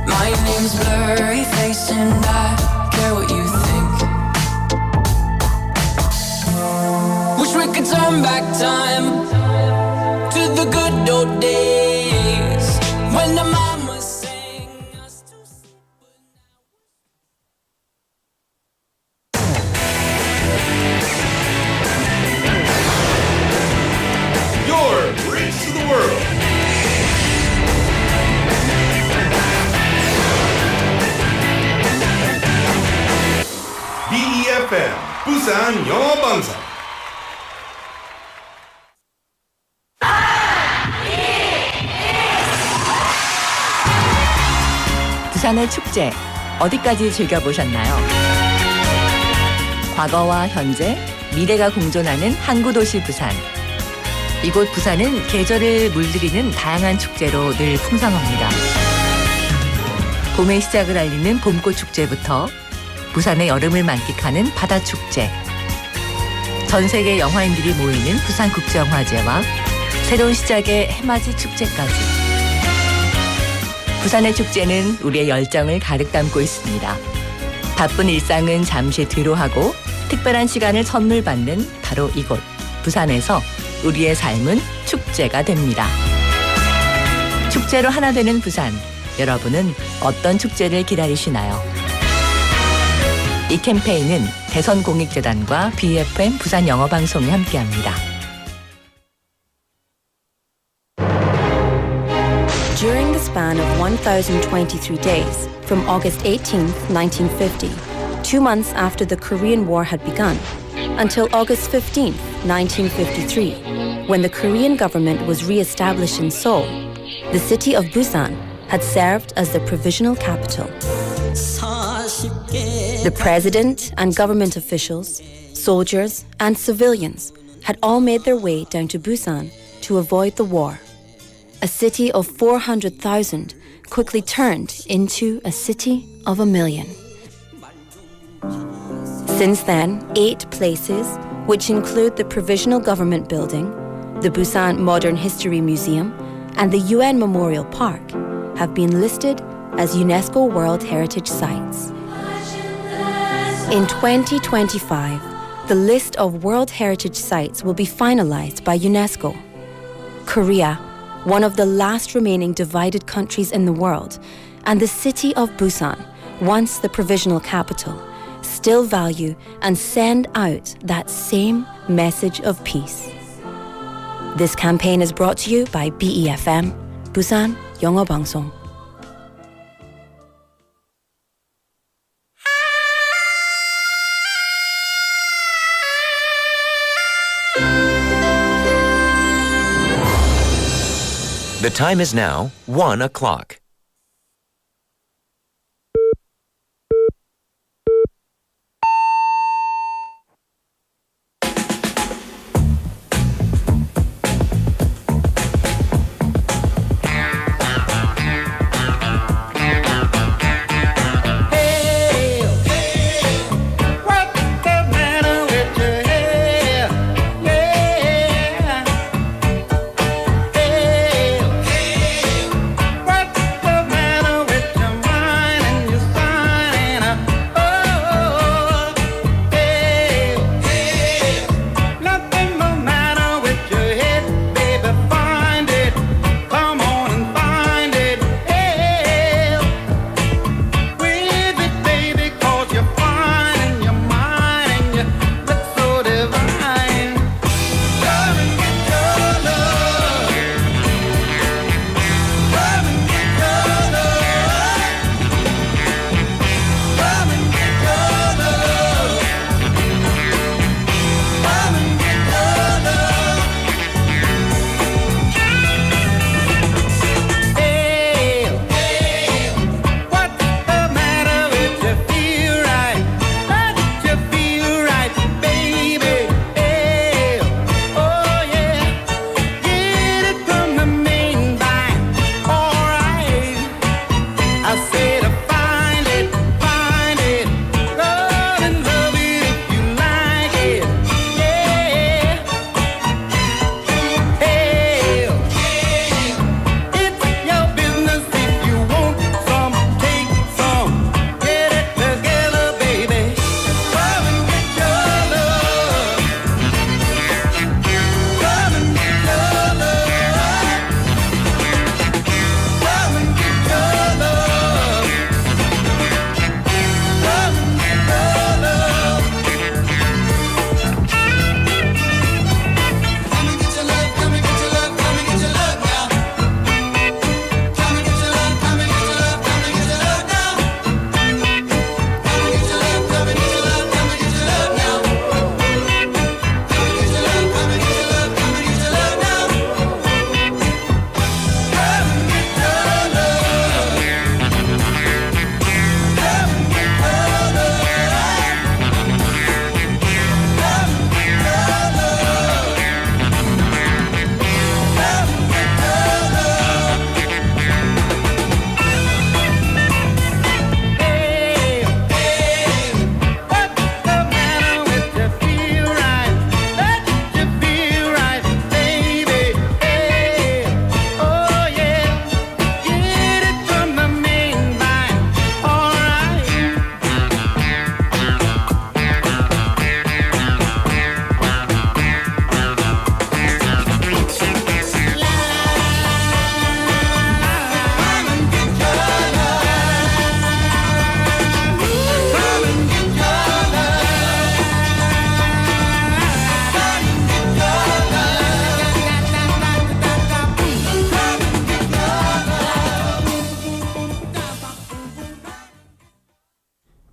My name's Blurry Face and I care what you think. Wish we could turn back time to the good old days when the mama sang us to sleep. Your bridge to the world. BEFM 부산 영어방송. 부산의 축제 어디까지 즐겨보셨나요? 과거와 현재, 미래가 공존하는 항구도시 부산. 이곳 부산은 계절을 물들이는 다양한 축제로 늘 풍성합니다. 봄의 시작을 알리는 봄꽃 축제부터 부산의 여름을 만끽하는 바다축제, 전 세계 영화인들이 모이는 부산국제영화제와 새로운 시작의 해맞이 축제까지. 부산의 축제는 우리의 열정을 가득 담고 있습니다. 바쁜 일상은 잠시 뒤로하고 특별한 시간을 선물 받는 바로 이곳 부산에서 우리의 삶은 축제가 됩니다. 축제로 하나 되는 부산, 여러분은 어떤 축제를 기다리시나요? 이 캠페인은 대선공익재단과 BFM 부산영어방송이 함께합니다. During the span of 1,023 days, from August 18, 1950, 2 months after the Korean War had begun, until August 15, 1953, when the Korean government was re-established in Seoul, the city of Busan had served as the provisional capital. The president and government officials, soldiers and civilians had all made their way down to Busan to avoid the war. A city of 400,000 quickly turned into a city of 1 million. Since then, 8 places, which include the Provisional Government Building, the Busan Modern History Museum, and the UN Memorial Park, have been listed as UNESCO World Heritage Sites. In 2025, the list of World Heritage Sites will be finalized by UNESCO. Korea, one of the last remaining divided countries in the world, and the city of Busan, once the provisional capital, still value and send out that same message of peace. This campaign is brought to you by BEFM, Busan 영어방송. The time is now 1 o'clock.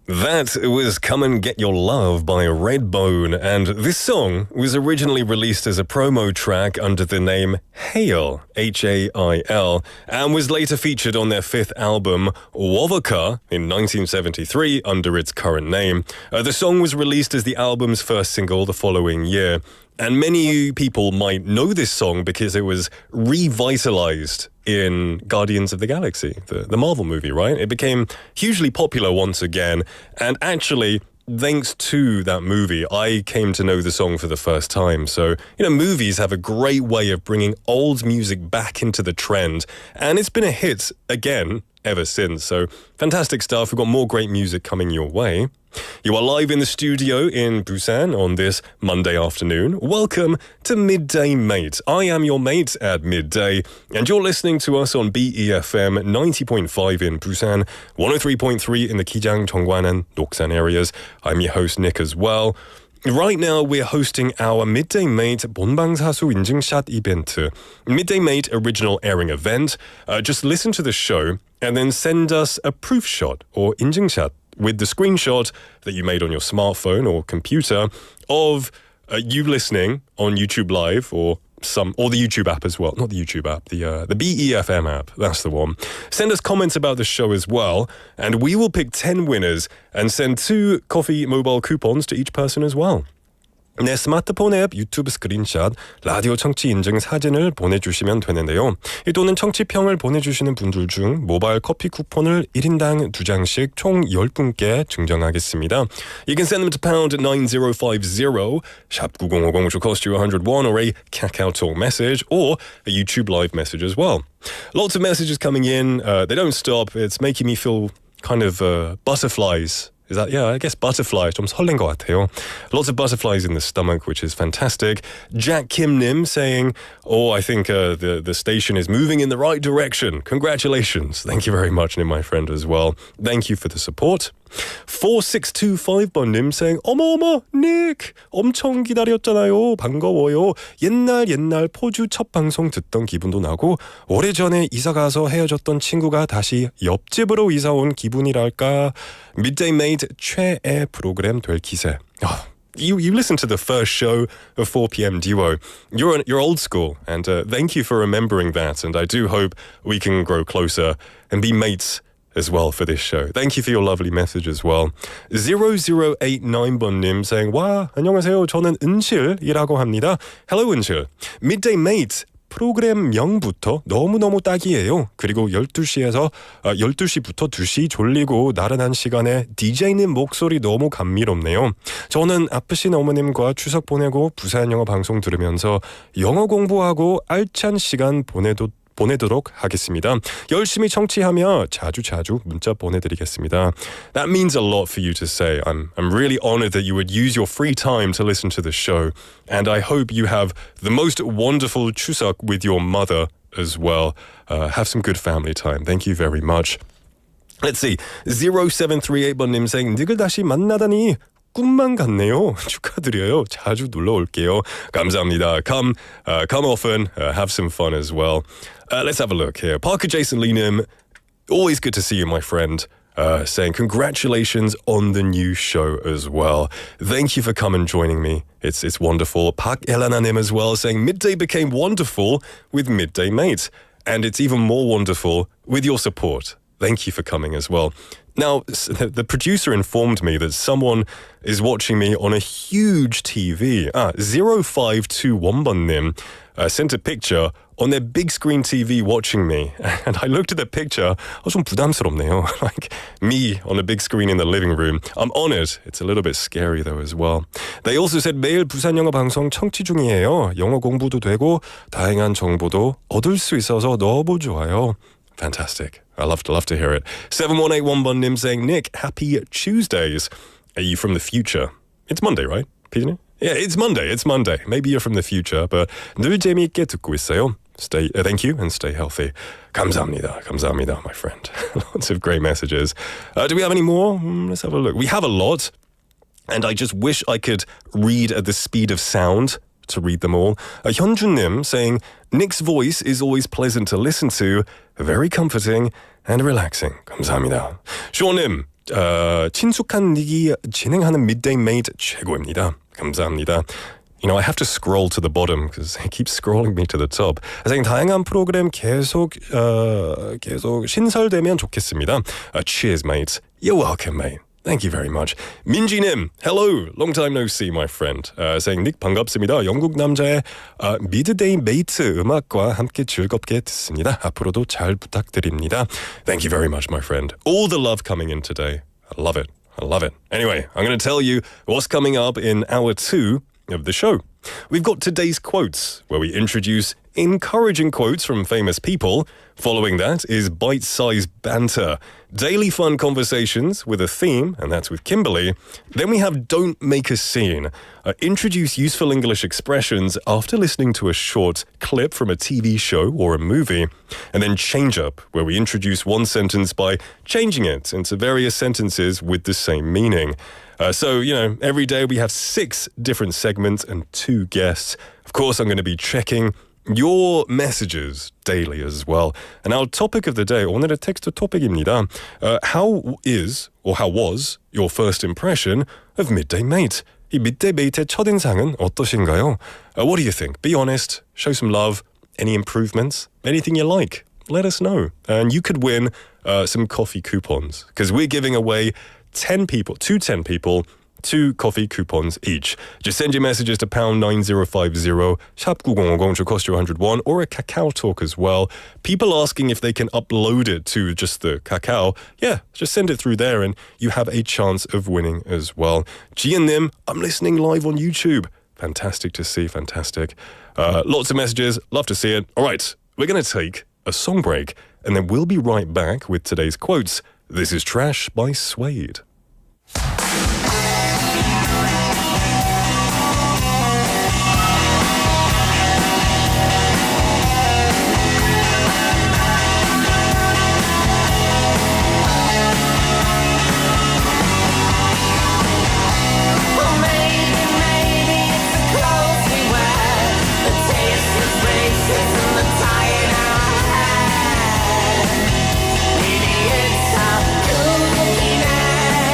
That was Come and Get Your Love by Redbone, and this song was originally released as a promo track under the name Hail, Hail, and was later featured on their fifth album, Wovoka, in 1973 under its current name. The song was released as the album's first single the following year, and many people might know this song because it was revitalized in Guardians of the Galaxy, the Marvel movie, right? It became hugely popular once again, and actually, thanks to that movie, I came to know the song for the first time. So, movies have a great way of bringing old music back into the trend, and it's been a hit again ever since. So, fantastic stuff. We've got more great music coming your way. You are live in the studio in Busan on this Monday afternoon. Welcome to Midday Mate. I am your mate at midday, and you're listening to us on BEFM 90.5 in Busan, 103.3 in the Kijang, Cheongwan, and Doksan areas. I'm your host, Nick, as well. Right now, we're hosting our Midday Mate 본방사수 인증샷 event. Midday Mate original airing event. Just listen to the show and then send us a proof shot or 인증샷 with the screenshot that you made on your smartphone or computer of you listening on YouTube Live or the YouTube app as well. Not the YouTube app, the BEFM app. That's the one. Send us comments about the show as well, and we will pick 10 winners and send 2 coffee mobile coupons to each person as well. 내 스마트폰 앱 유튜브 스크린샷, 라디오 청취 인증 사진을 보내주시면 되는데요. 또는 청취평을 보내주시는 분들 중 모바일 커피 쿠폰을 1인당 2장씩 총 10분께 증정하겠습니다. You can send them to pound 9050, 샵 9050, which will cost you 101, or a Kakao Talk message, or a YouTube Live message as well. Lots of messages coming in. They don't stop. It's making me feel kind of butterflies. Is that, yeah, I guess butterflies. 좀 설렌 것 같아요. Lots of butterflies in the stomach, which is fantastic. Jack Kim Nim saying, I think the station is moving in the right direction. Congratulations. Thank you very much, Nim, my friend, as well. Thank you for the support. 4625번님 saying, 어머, Nick, 엄청 기다렸잖아요. 반가워요. 옛날 포주 첫 방송 듣던 기분도 나고 오래전에 이사가서 헤어졌던 친구가 다시 옆집으로 이사 온 기분이랄까. Midday Mate 최애 프로그램 될 기세. You listened to the first show of 4pm Duo. You're old school, and thank you for remembering that, and I do hope we can grow closer and be mates as well for this show. Thank you for your lovely message as well. 0089번님 saying, 와, 안녕하세요. 저는 은실이라고 합니다. Hello, 은실. Midday Mate 프로그램명부터 너무너무 딱이에요. 그리고 12시부터 2시 졸리고 나른한 시간에 DJ님 목소리 너무 감미롭네요. 저는 아프신 어머님과 추석 보내고 부산 영어 방송 들으면서 영어 공부하고 알찬 시간 보내도록 하겠습니다. 열심히 청취하며 자주 문자 보내드리겠습니다. That means a lot for you to say. I'm really honored that you would use your free time to listen to the show, and I hope you have the most wonderful 추석 with your mother as well. Have some good family time. Thank you very much. Let's see. 0738번님 saying, 닉을 다시 만나다니 꿈만 같네요. 축하드려요. 자주 놀러 올게요. 감사합니다. Come often. Have some fun as well. Let's have a look here. Parker Jason Leenham, always good to see you, my friend. Saying congratulations on the new show as well. Thank you for coming and joining me. It's wonderful. Park Elananim as well, saying midday became wonderful with Midday Mate, and it's even more wonderful with your support. Thank you for coming as well. Now, the producer informed me that someone is watching me on a huge TV. 0521번님 sent a picture on their big screen TV watching me. And I looked at the picture. 좀 부담스럽네요. Like me on a big screen in the living room. I'm honored. It's a little bit scary though as well. They also said 매일 부산영어방송 청취 중이에요. 영어 공부도 되고 다양한 정보도 얻을 수 있어서 너무 좋아요. Fantastic. I love to hear it. 7181번님 saying, Nick, happy Tuesdays. Are you from the future? It's Monday, right? Yeah, it's Monday. Maybe you're from the future, but 늘 재미있게 듣고 있어요. Thank you and stay healthy. 감사합니다, my friend. Lots of great messages. Do we have any more? Let's have a look. We have a lot, and I just wish I could read at the speed of sound to read them all. 현준님 saying, Nick's voice is always pleasant to listen to, very comforting and relaxing. 감사합니다. Sean님, 친숙한 닉이 진행하는 Midday Mate 최고입니다. 감사합니다. You know, I have to scroll to the bottom because it keeps scrolling me to the top. saying 다양한 프로그램 계속 신설되면 좋겠습니다. Cheers, mates. You're welcome, mate. Thank you very much. 민지님, hello. Long time no see, my friend. saying 닉 반갑습니다. 영국 남자의 Midday Mate 음악과 함께 즐겁게 듣습니다. 앞으로도 잘 부탁드립니다. Thank you very much, my friend. All the love coming in today. I love it. I love it. Anyway, I'm going to tell you what's coming up in hour 2 of the show. We've got today's quotes, where we introduce encouraging quotes from famous people. Following that is bite-sized banter, daily fun conversations with a theme, and that's with Kimberly. Then we have Don't Make a Scene, introduce useful English expressions after listening to a short clip from a TV show or a movie. And then Change Up, where we introduce one sentence by changing it into various sentences with the same meaning. So, you know, every day we have 6 different segments and 2 guests. Of course, I'm going to be checking your messages daily as well. And our topic of the day, 오늘의 텍스트 토픽입니다. How was your first impression of Midday Mate? 이 Midday Mate의 첫인상은 어떠신가요? What do you think? Be honest, show some love, any improvements, anything you like. Let us know. And you could win some coffee coupons because we're giving away 10 people, 2 coffee coupons each. Just send your messages to pound 9050, 샵 9050 to cost you 101, or a Kakao Talk as well. People asking if they can upload it to just the Kakao. Yeah, just send it through there and you have a chance of winning as well. Jian-nim, I'm listening live on YouTube. Fantastic to see, fantastic. Lots of messages, love to see it. All right, we're going to take a song break and then we'll be right back with today's quotes. This is Trash by Suede. Maybe it's a good looking at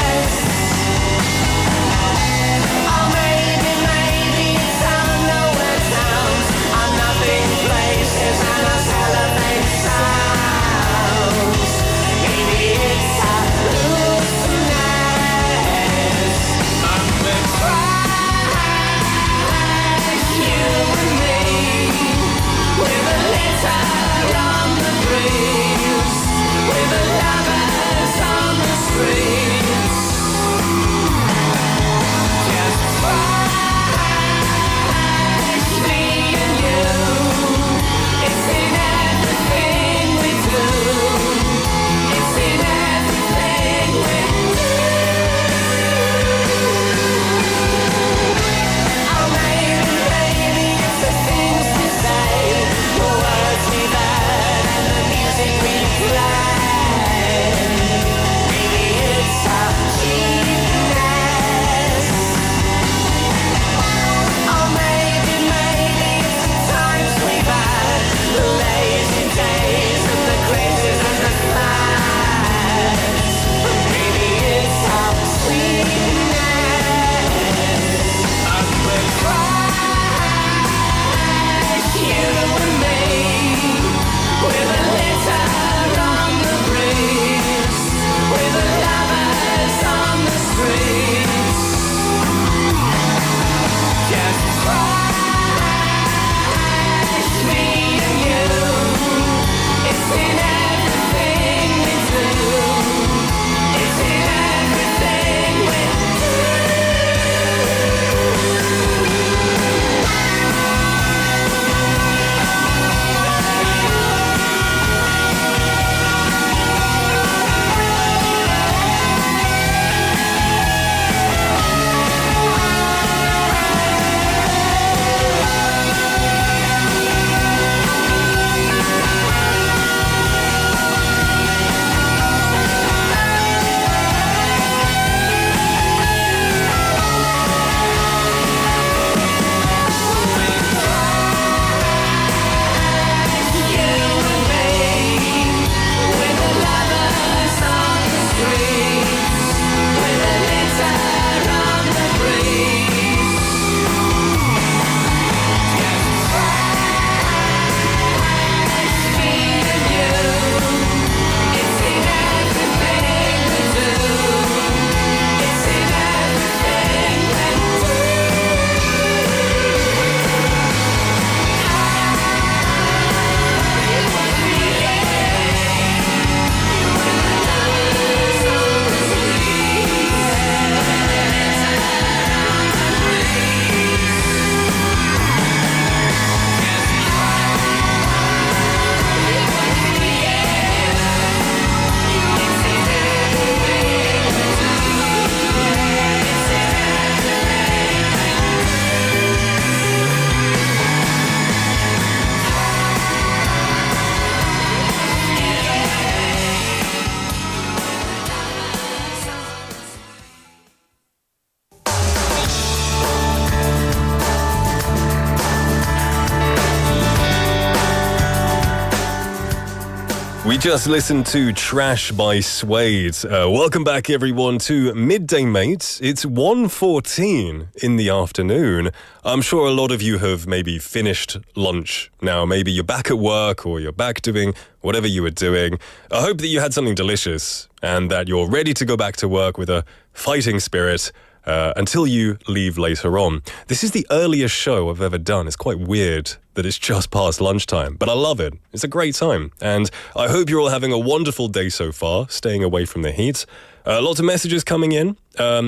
just listened to Trash by Suede. Welcome back, everyone, to Midday Mate. It's 1:14 in the afternoon. I'm sure a lot of you have maybe finished lunch now. Maybe you're back at work or you're back doing whatever you were doing. I hope that you had something delicious and that you're ready to go back to work with a fighting spirit until you leave later on. This is the earliest show I've ever done. It's quite weird that it's just past lunchtime, but I love it. It's a great time, and I hope you're all having a wonderful day so far, staying away from the heat. Lots of messages coming in.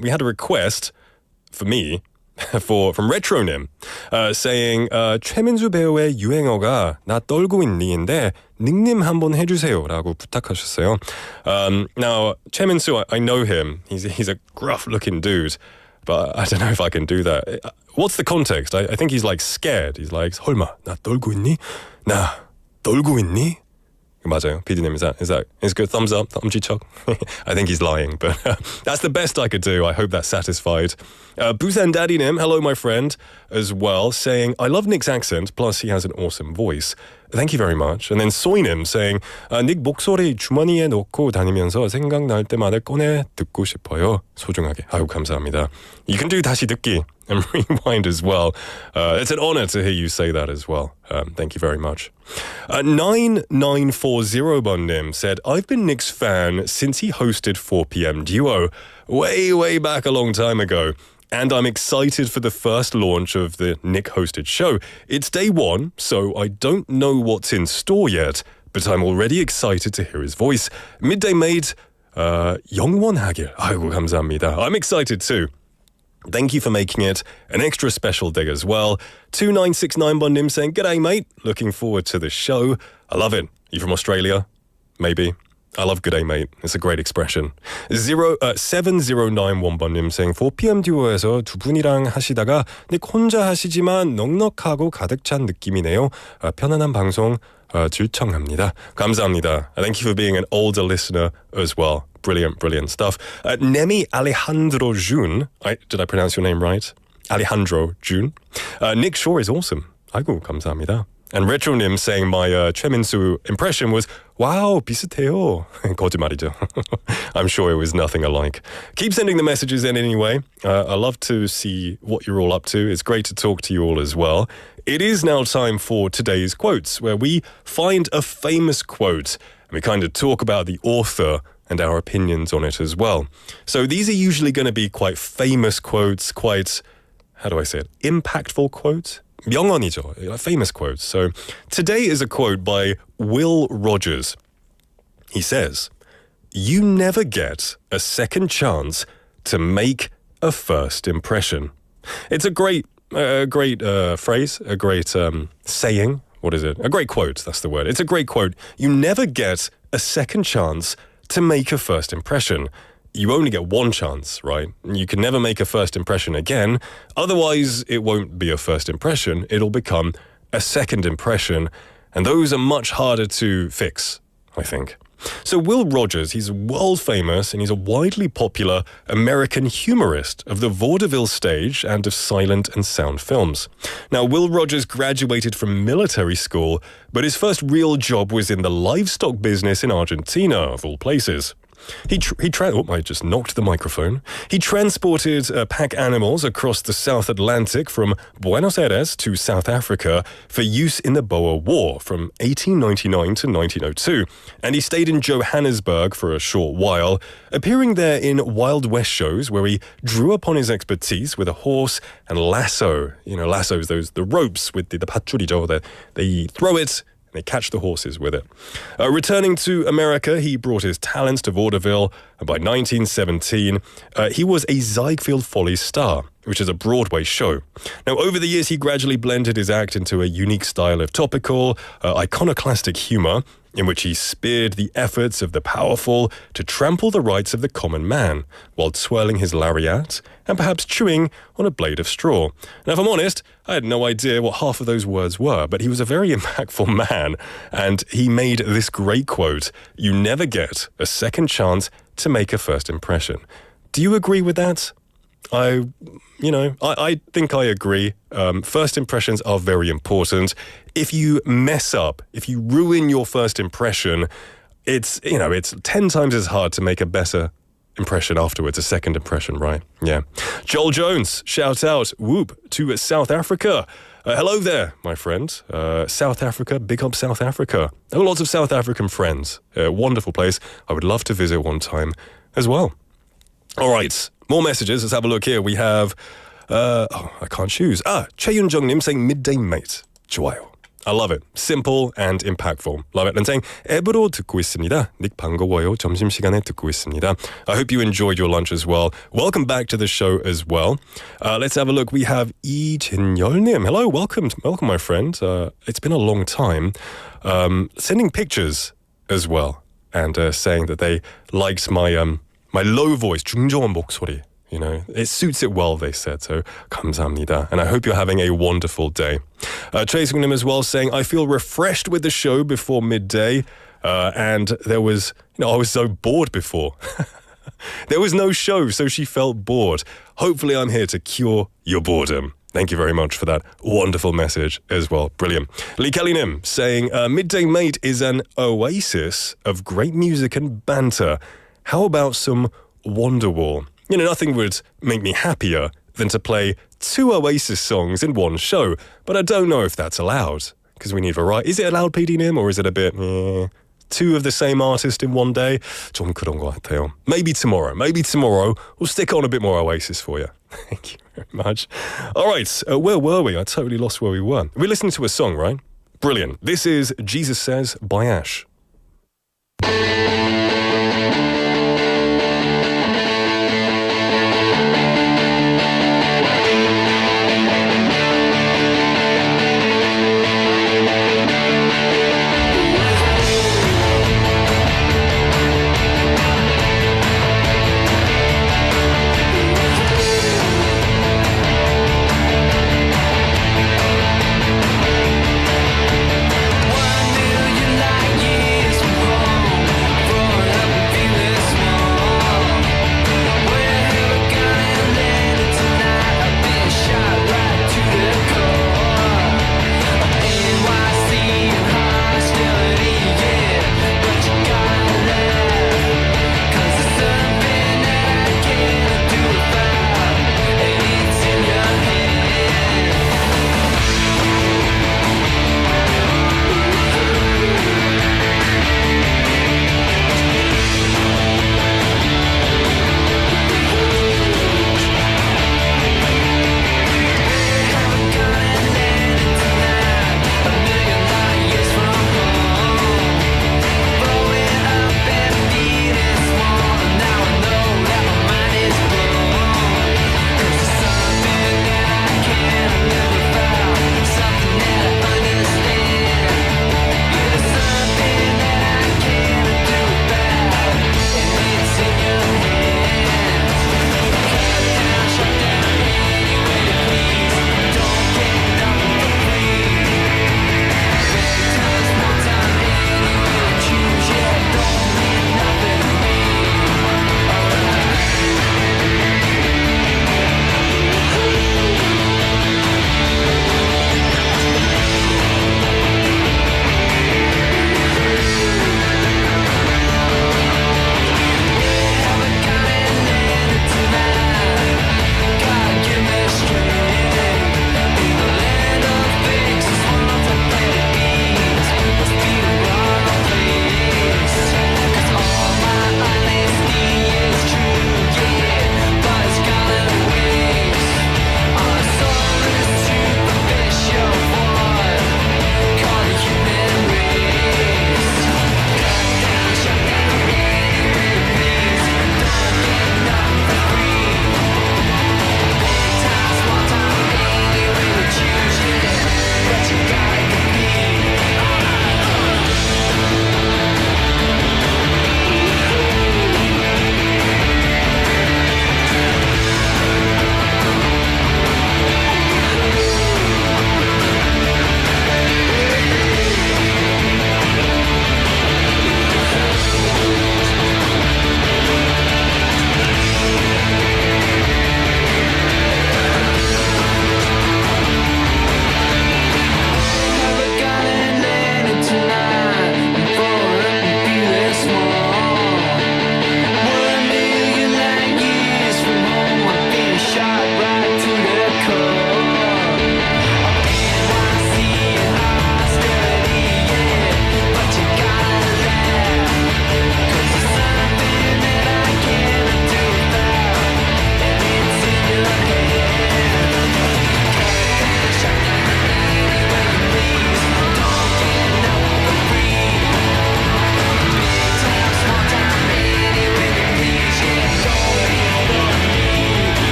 We had a request for me from Retronym saying 최민수 배우의 유행어가 나 떨고 있니인데 닉네임 한번 해주세요라고 부탁하셨어요. Now 최민수, I know him. He's a gruff-looking dude, but I don't know if I can do that. What's the context? I think he's like scared. He's like 설마 나 떨고 있니? 나 떨고 있니? 맞아요. PD님, is that good? Thumbs up, 엄지척. I think he's lying, but that's the best I could do. I hope that's satisfied. Busan Daddynim, hello my friend, as well, saying, I love Nick's accent, plus he has an awesome voice. Thank you very much. And then Soinim saying, 닉 목소리 주머니에 넣고 다니면서 생각날 때마다 꺼내 듣고 싶어요. 소중하게. 아유, 감사합니다. You can do 다시 듣기 and rewind as well. It's an honor to hear you say that as well. Thank you very much. 9940번님 said, I've been Nick's fan since he hosted 4pm Duo way back a long time ago. And I'm excited for the first launch of the Nick-hosted show. It's day one, so I don't know what's in store yet, but I'm already excited to hear his voice. Midday Mate, 영원하길. 아이고, 감사합니다. I'm excited too. Thank you for making it an extra special day as well. 2969번님 saying, G'day, mate. Looking forward to the show. I love it. You from Australia? Maybe. I love G'day, mate. It's a great expression. 7091번님 saying 4pm 듀오에서 두 분이랑 하시다가 닉 혼자 하시지만 넉넉하고 가득 찬 느낌이네요. 편안한 방송 질청합니다. 감사합니다. Thank you for being an older listener as well. Brilliant stuff. Nemi Alejandro Jun. Did I pronounce your name right? Alejandro Jun. Nick Shaw is awesome. 아이고, 감사합니다. And Retronym saying my 최민수 impression was, wow, 비슷해요. 거짓말이죠. I'm sure it was nothing alike. Keep sending the messages in anyway. I love to see what you're all up to. It's great to talk to you all as well. It is now time for today's quotes, where we find a famous quote and we kind of talk about the author and our opinions on it as well. So these are usually going to be quite famous quotes, quite, how do I say it, impactful quotes? 명언이죠, famous quotes. So today is a quote by Will Rogers. He says, you never get a second chance to make a first impression. It's a great phrase, a great saying. What is it? A great quote, that's the word. It's a great quote. You never get a second chance to make a first impression. You only get one chance, right? You can never make a first impression again. Otherwise, it won't be a first impression. It'll become a second impression. And those are much harder to fix, I think. So Will Rogers, he's world famous and he's a widely popular American humorist of the vaudeville stage and of silent and sound films. Now, Will Rogers graduated from military school, but his first real job was in the livestock business in Argentina, of all places. I just knocked the microphone. He transported pack animals across the South Atlantic from Buenos Aires to South Africa for use in the Boer War from 1899 to 1902. And he stayed in Johannesburg for a short while, appearing there in Wild West shows where he drew upon his expertise with a horse and lasso. You know, lassos, the ropes with the 밧줄이죠, that they throw it, they catch the horses with it. Returning to America, he brought his talents to vaudeville, and by 1917, he was a Ziegfeld Follies star, which is a Broadway show. Now, over the years, he gradually blended his act into a unique style of topical, iconoclastic humor, in which he speared the efforts of the powerful to trample the rights of the common man, while twirling his lariat and perhaps chewing on a blade of straw. Now, if I'm honest, I had no idea what half of those words were, but he was a very impactful man, and he made this great quote, "You never get a second chance to make a first impression." Do you agree with that? I think I agree. First impressions are very important. If you mess up, if you ruin your first impression, it's 10 times as hard to make a better impression afterwards, a second impression, right? Yeah. Joel Jones, shout out, whoop, to South Africa. Hello there, my friend. South Africa, big up South Africa. I have lots of South African friends. Wonderful place. I would love to visit one time as well. All right, more messages. Let's have a look here. We have, I can't choose. 최윤정님 saying Midday Mate. 좋아요. I love it. Simple and impactful. Love it. And saying 앱으로 듣고 있습니다. 닉 반가워요. 점심시간에 듣고 있습니다. I hope you enjoyed your lunch as well. Welcome back to the show as well. Let's have a look. We have 이진열님. Hello, welcome, my friend. It's been a long time. Sending pictures as well and saying that they liked my my low voice, 중저음 목소리. You know, it suits it well, they said. So, 감사합니다. And I hope you're having a wonderful day. Chasing as well, saying, I feel refreshed with the show before midday. And there was, I was so bored before. There was no show, so she felt bored. Hopefully, I'm here to cure your boredom. Thank you very much for that wonderful message as well. Brilliant. Lee Kelly Nim saying, Midday Mate is an oasis of great music and banter. How about some Wonderwall? Nothing would make me happier than to play 2 Oasis songs in one show, but I don't know if that's allowed, because we need variety. Is it allowed, PD Nim, or is it a bit, 2 of the same artist in one day? 좀 그런 것 같아요. Maybe tomorrow we'll stick on a bit more Oasis for you. Thank you very much. All right, where were we? I totally lost where we were. We're listening to a song, right? Brilliant. This is Jesus Says by Ash.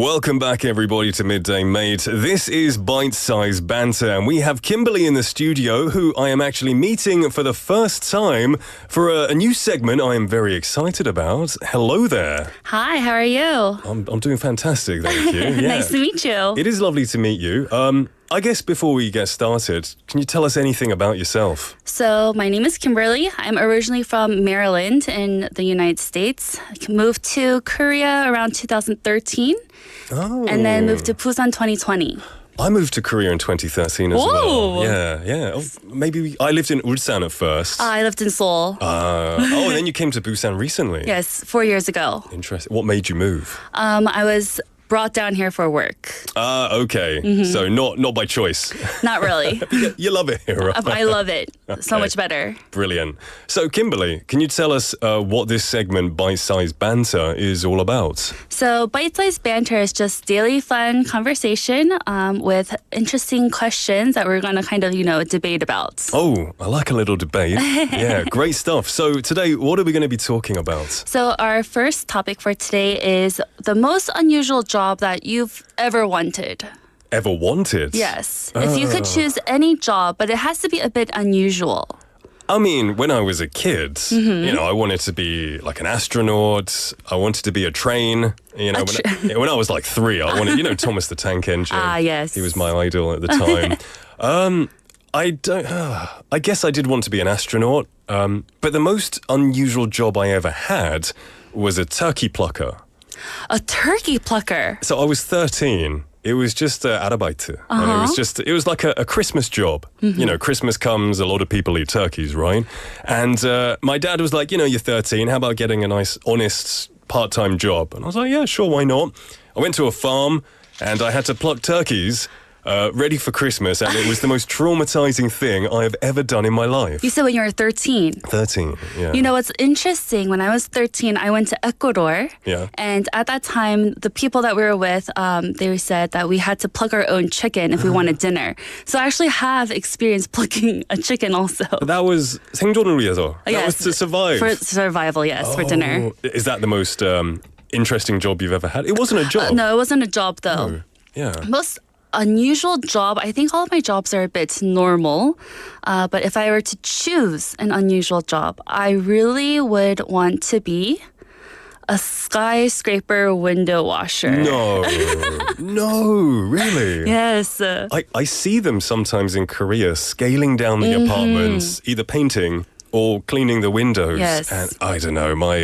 Welcome back, everybody, to Midday Mate. This is bite-sized banter, and we have Kimberly in the studio, who I am actually meeting for the first time for a new segment I am very excited about. Hello there. Hi, how are you? I'm doing fantastic, thank you. Yeah. Nice to meet you. It is lovely to meet you. I guess before we get started, can you tell us anything about yourself? So, my name is Kimberly. I'm originally from Maryland in the United States. I moved to Korea around 2013 and then moved to Busan 2020. I moved to Korea in 2013 as well. Yeah. Oh, I lived in Ulsan at first. I lived in Seoul. And then you came to Busan recently. Yes, 4 years ago. Interesting. What made you move? I was brought down here for work. Okay. So not by choice. Not really. You love it here, right? I love it. So Okay. much better. Brilliant. So, Kimberly, can you tell us what this segment, Bite-Sized Banter, is all about? So, bite-sized banter is just daily fun conversation with interesting questions that we're going to kind of, debate about. Oh, I like a little debate. Yeah, great stuff. So, today, what are we going to be talking about? So, our first topic for today is the most unusual job that you've ever wanted. Ever wanted? Yes. If you could choose any job, but it has to be a bit unusual. I mean, when I was a kid, I wanted to be like an astronaut. I wanted to be a train. When I was like 3, I wanted, Thomas the Tank Engine. Ah, yes. He was my idol at the time. I guess I did want to be an astronaut. But the most unusual job I ever had was a turkey plucker. A turkey plucker. So I was 13. It was just Arbeit. And it was like a Christmas job. Christmas comes, a lot of people eat turkeys, right? And my dad was like, you're 13, how about getting a nice, honest, part-time job? And I was like, yeah, sure, why not? I went to a farm and I had to pluck turkeys ready for Christmas, and it was the most traumatizing thing I have ever done in my life. You said when you were 13. 13, yeah. You know what's interesting? When I was 13, I went to Ecuador. Yeah. And at that time, the people that we were with, they said that we had to pluck our own chicken if we wanted dinner. So I actually have experience plucking a chicken also. That was 생존을 위해서. That was to survive. For survival, yes, for dinner. Is that the most interesting job you've ever had? It wasn't a job. No, it wasn't a job though. No. Yeah. Most unusual job, I think all of my jobs are a bit normal. But if I were to choose an unusual job, I really would want to be a skyscraper window washer. No, really? Yes. I see them sometimes in Korea scaling down the apartments, either painting or cleaning the windows. Yes. And I don't know, my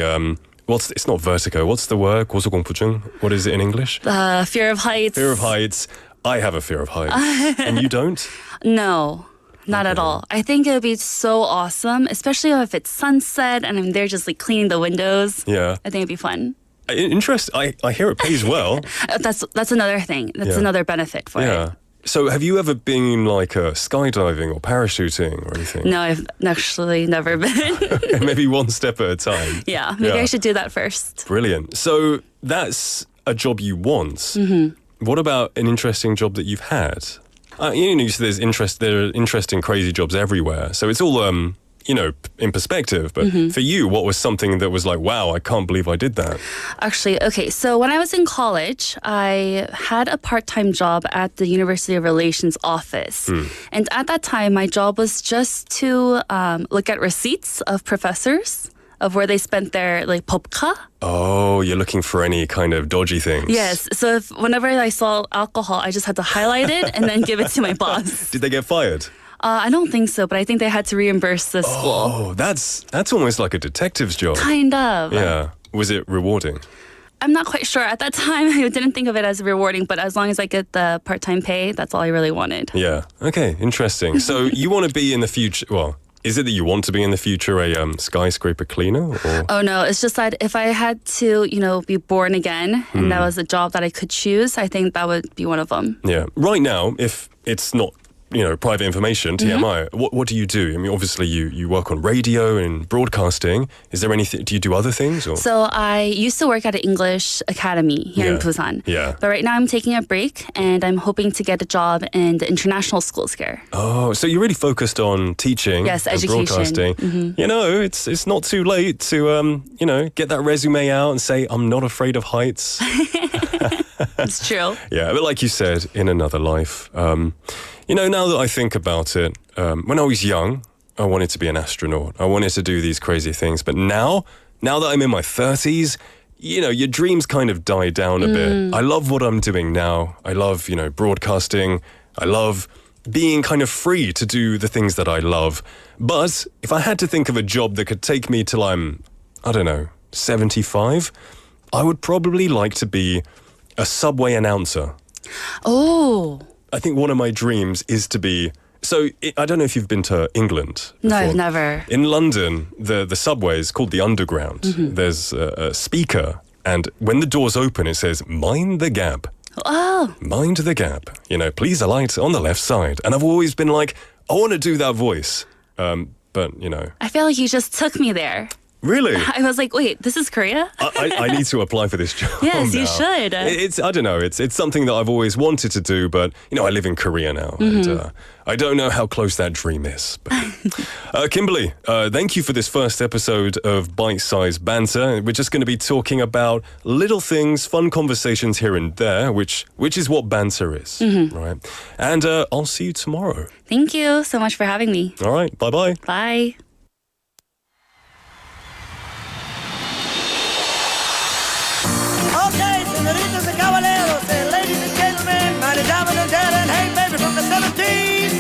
it's not vertigo. What's the word? 고소공포증? What is it in English? Fear of heights. Fear of heights. I have a fear of heights. And you don't? No. Not at all. I think it would be so awesome, especially if it's sunset and they're just like cleaning the windows. Yeah. I think it'd be fun. Interesting. I hear it pays well. That's another thing. That's another benefit for it. So have you ever been like skydiving or parachuting or anything? No, I've actually never been. Maybe one step at a time. Yeah, maybe I should do that first. Brilliant. So that's a job you want. Mm-hmm. What about an interesting job that you've had? You said there are interesting, crazy jobs everywhere. So it's all, in perspective. But for you, what was something that was like, wow, I can't believe I did that? Actually, okay. So when I was in college, I had a part-time job at the University of Relations office. And at that time, my job was just to look at receipts of professors of where they spent their popka. Oh, you're looking for any kind of dodgy things. Yes. So whenever I saw alcohol, I just had to highlight it and then give it to my boss. Did they get fired? I don't think so, but I think they had to reimburse the school. Oh, that's almost like a detective's job. Kind of. Yeah. Was it rewarding? I'm not quite sure. At that time, I didn't think of it as rewarding, but as long as I get the part-time pay, that's all I really wanted. Yeah. Okay, interesting. So you want to be in the future, well, is it that you want to be in the future a skyscraper cleaner? Or? Oh, no. It's just that if I had to, be born again and that was a job that I could choose, I think that would be one of them. Yeah. Right now, if it's not, private information, TMI, what do you do? I mean, obviously you work on radio and broadcasting. Is there anything, do you do other things? Or? So I used to work at an English academy here in Busan. Yeah. But right now I'm taking a break and I'm hoping to get a job in the international schools here. Oh, so you're really focused on teaching and education. Broadcasting. It's not too late to, get that resume out and say, I'm not afraid of heights. It's true. Yeah, but like you said, in another life. Now that I think about it, when I was young, I wanted to be an astronaut. I wanted to do these crazy things. But now that I'm in my 30s, your dreams kind of die down a bit. I love what I'm doing now. I love, broadcasting. I love being kind of free to do the things that I love. But if I had to think of a job that could take me till I'm, 75, I would probably like to be a subway announcer. Oh. I think one of my dreams is to be... So, I don't know if you've been to England before. No, I've never. In London, the subway is called the Underground. There's a speaker, and when the doors open, it says, "Mind the gap." Oh. Mind the gap. Please alight on the left side. And I've always been like, I want to do that voice. But. I feel like you just took me there. Really? I was like, wait, this is Korea? I need to apply for this job. Yes, now. you should. I don't know. It's something that I've always wanted to do, but I live in Korea now, and I don't know how close that dream is. But, Kimberly, thank you for this first episode of Bite Size Banter. We're just going to be talking about little things, fun conversations here and there, which is what banter is, right? And I'll see you tomorrow. Thank you so much for having me. All right, bye-bye. Bye. Okay, senoritas and caballeros, and ladies and gentlemen, mighty diamond and dead, and hey, baby from the 70s.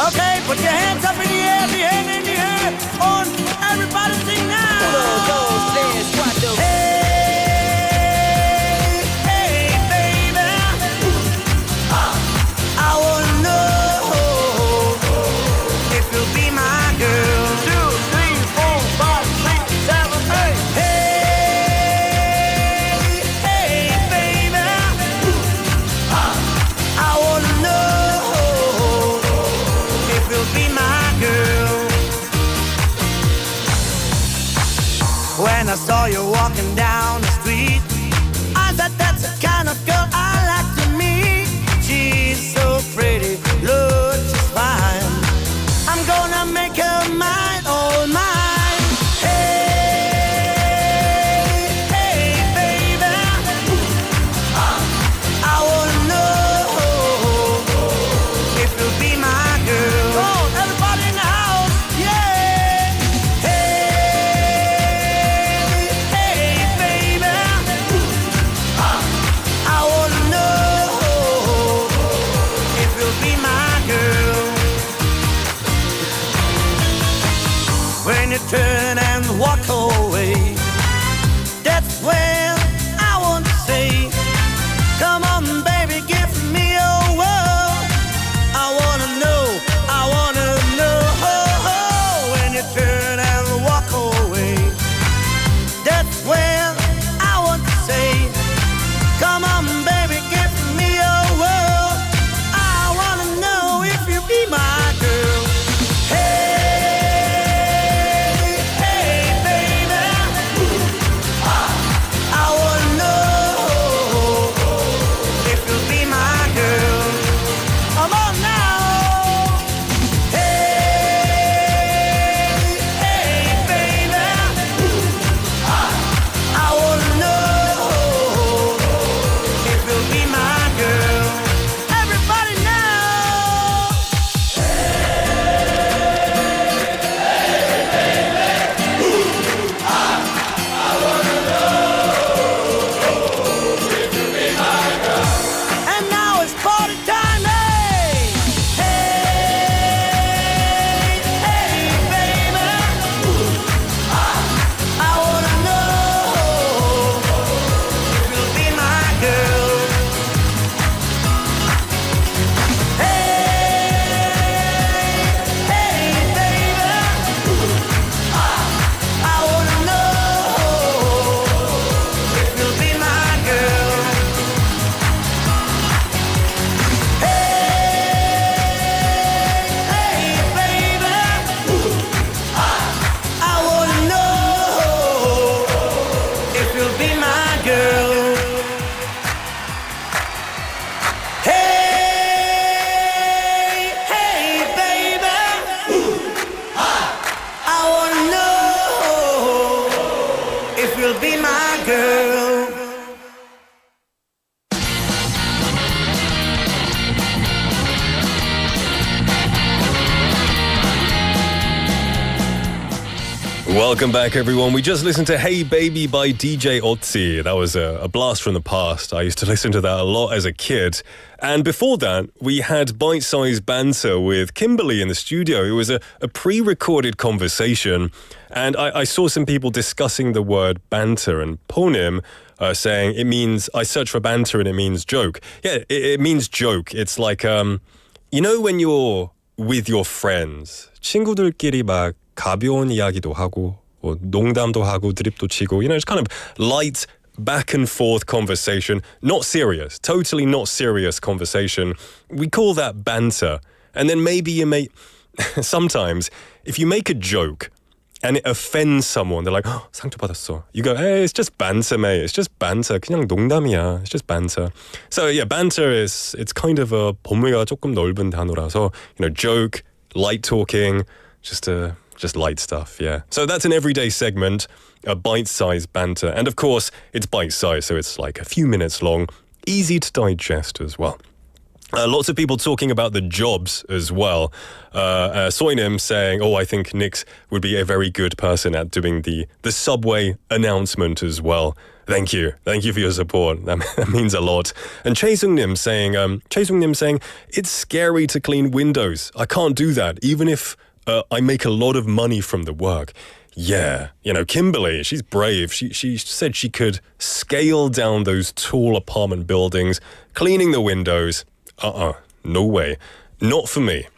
Okay, put your hands up in the air, the hand in the air, on everybody sing now. 1, 2, 3, 4. Hey, hey, baby, I wanna know if you'll be my girl. 2, 3, 4, 5, 6, 7, 8. Hey. When I saw you walking down the street, I thought that's the kind of girl I like to meet. She's so pretty, looks just fine. I'm gonna make her mine, all mine. Hey, hey, baby, I wanna know if you'll be my girl. Oh, everybody in the house, yeah. When you turn and walk away, that's when I want to say, come on baby, give me your world. I wanna know, when you turn and walk away, that's when I want to say, come on baby, give me your world. I wanna know if you be my girl. Hey. Be my girl. Welcome back, everyone. We just listened to Hey Baby by DJ Otzi. That was a blast from the past. I used to listen to that a lot as a kid. And before that, we had bite-sized banter with Kimberly in the studio. It was a pre-recorded conversation. And I saw some people discussing the word banter, and Ponim saying it means, I searched for banter and it means joke. Yeah, it means joke. It's like, you know when you're with your friends, 친구들끼리 막 가벼운 이야기도 하고 농담도 하고 드립도 치고, you know, it's kind of light back and forth conversation, not serious, totally not serious conversation. We call that banter. And then maybe you make sometimes if you make a joke and it offends someone, they're like, oh, 상처받았어. You go, hey, it's just banter, mate. It's just banter. 그냥 농담이야. It's just banter. So yeah, banter it's kind of a 범위가 조금 넓은 단어라서, you know, joke, light talking, just light stuff, yeah. So that's an everyday segment, a bite-sized banter. And of course, it's bite-sized, so it's like a few minutes long, easy to digest as well. Lots of people talking about the jobs as well. Soinim saying, I think Nix would be a very good person at doing the subway announcement as well. Thank you for your support. That means a lot. And Chaesung-nim saying, it's scary to clean windows. I can't do that, even if I make a lot of money from the work. Yeah, you know, Kimberly, she's brave. She said she could scale down those tall apartment buildings, cleaning the windows. No way. Not for me.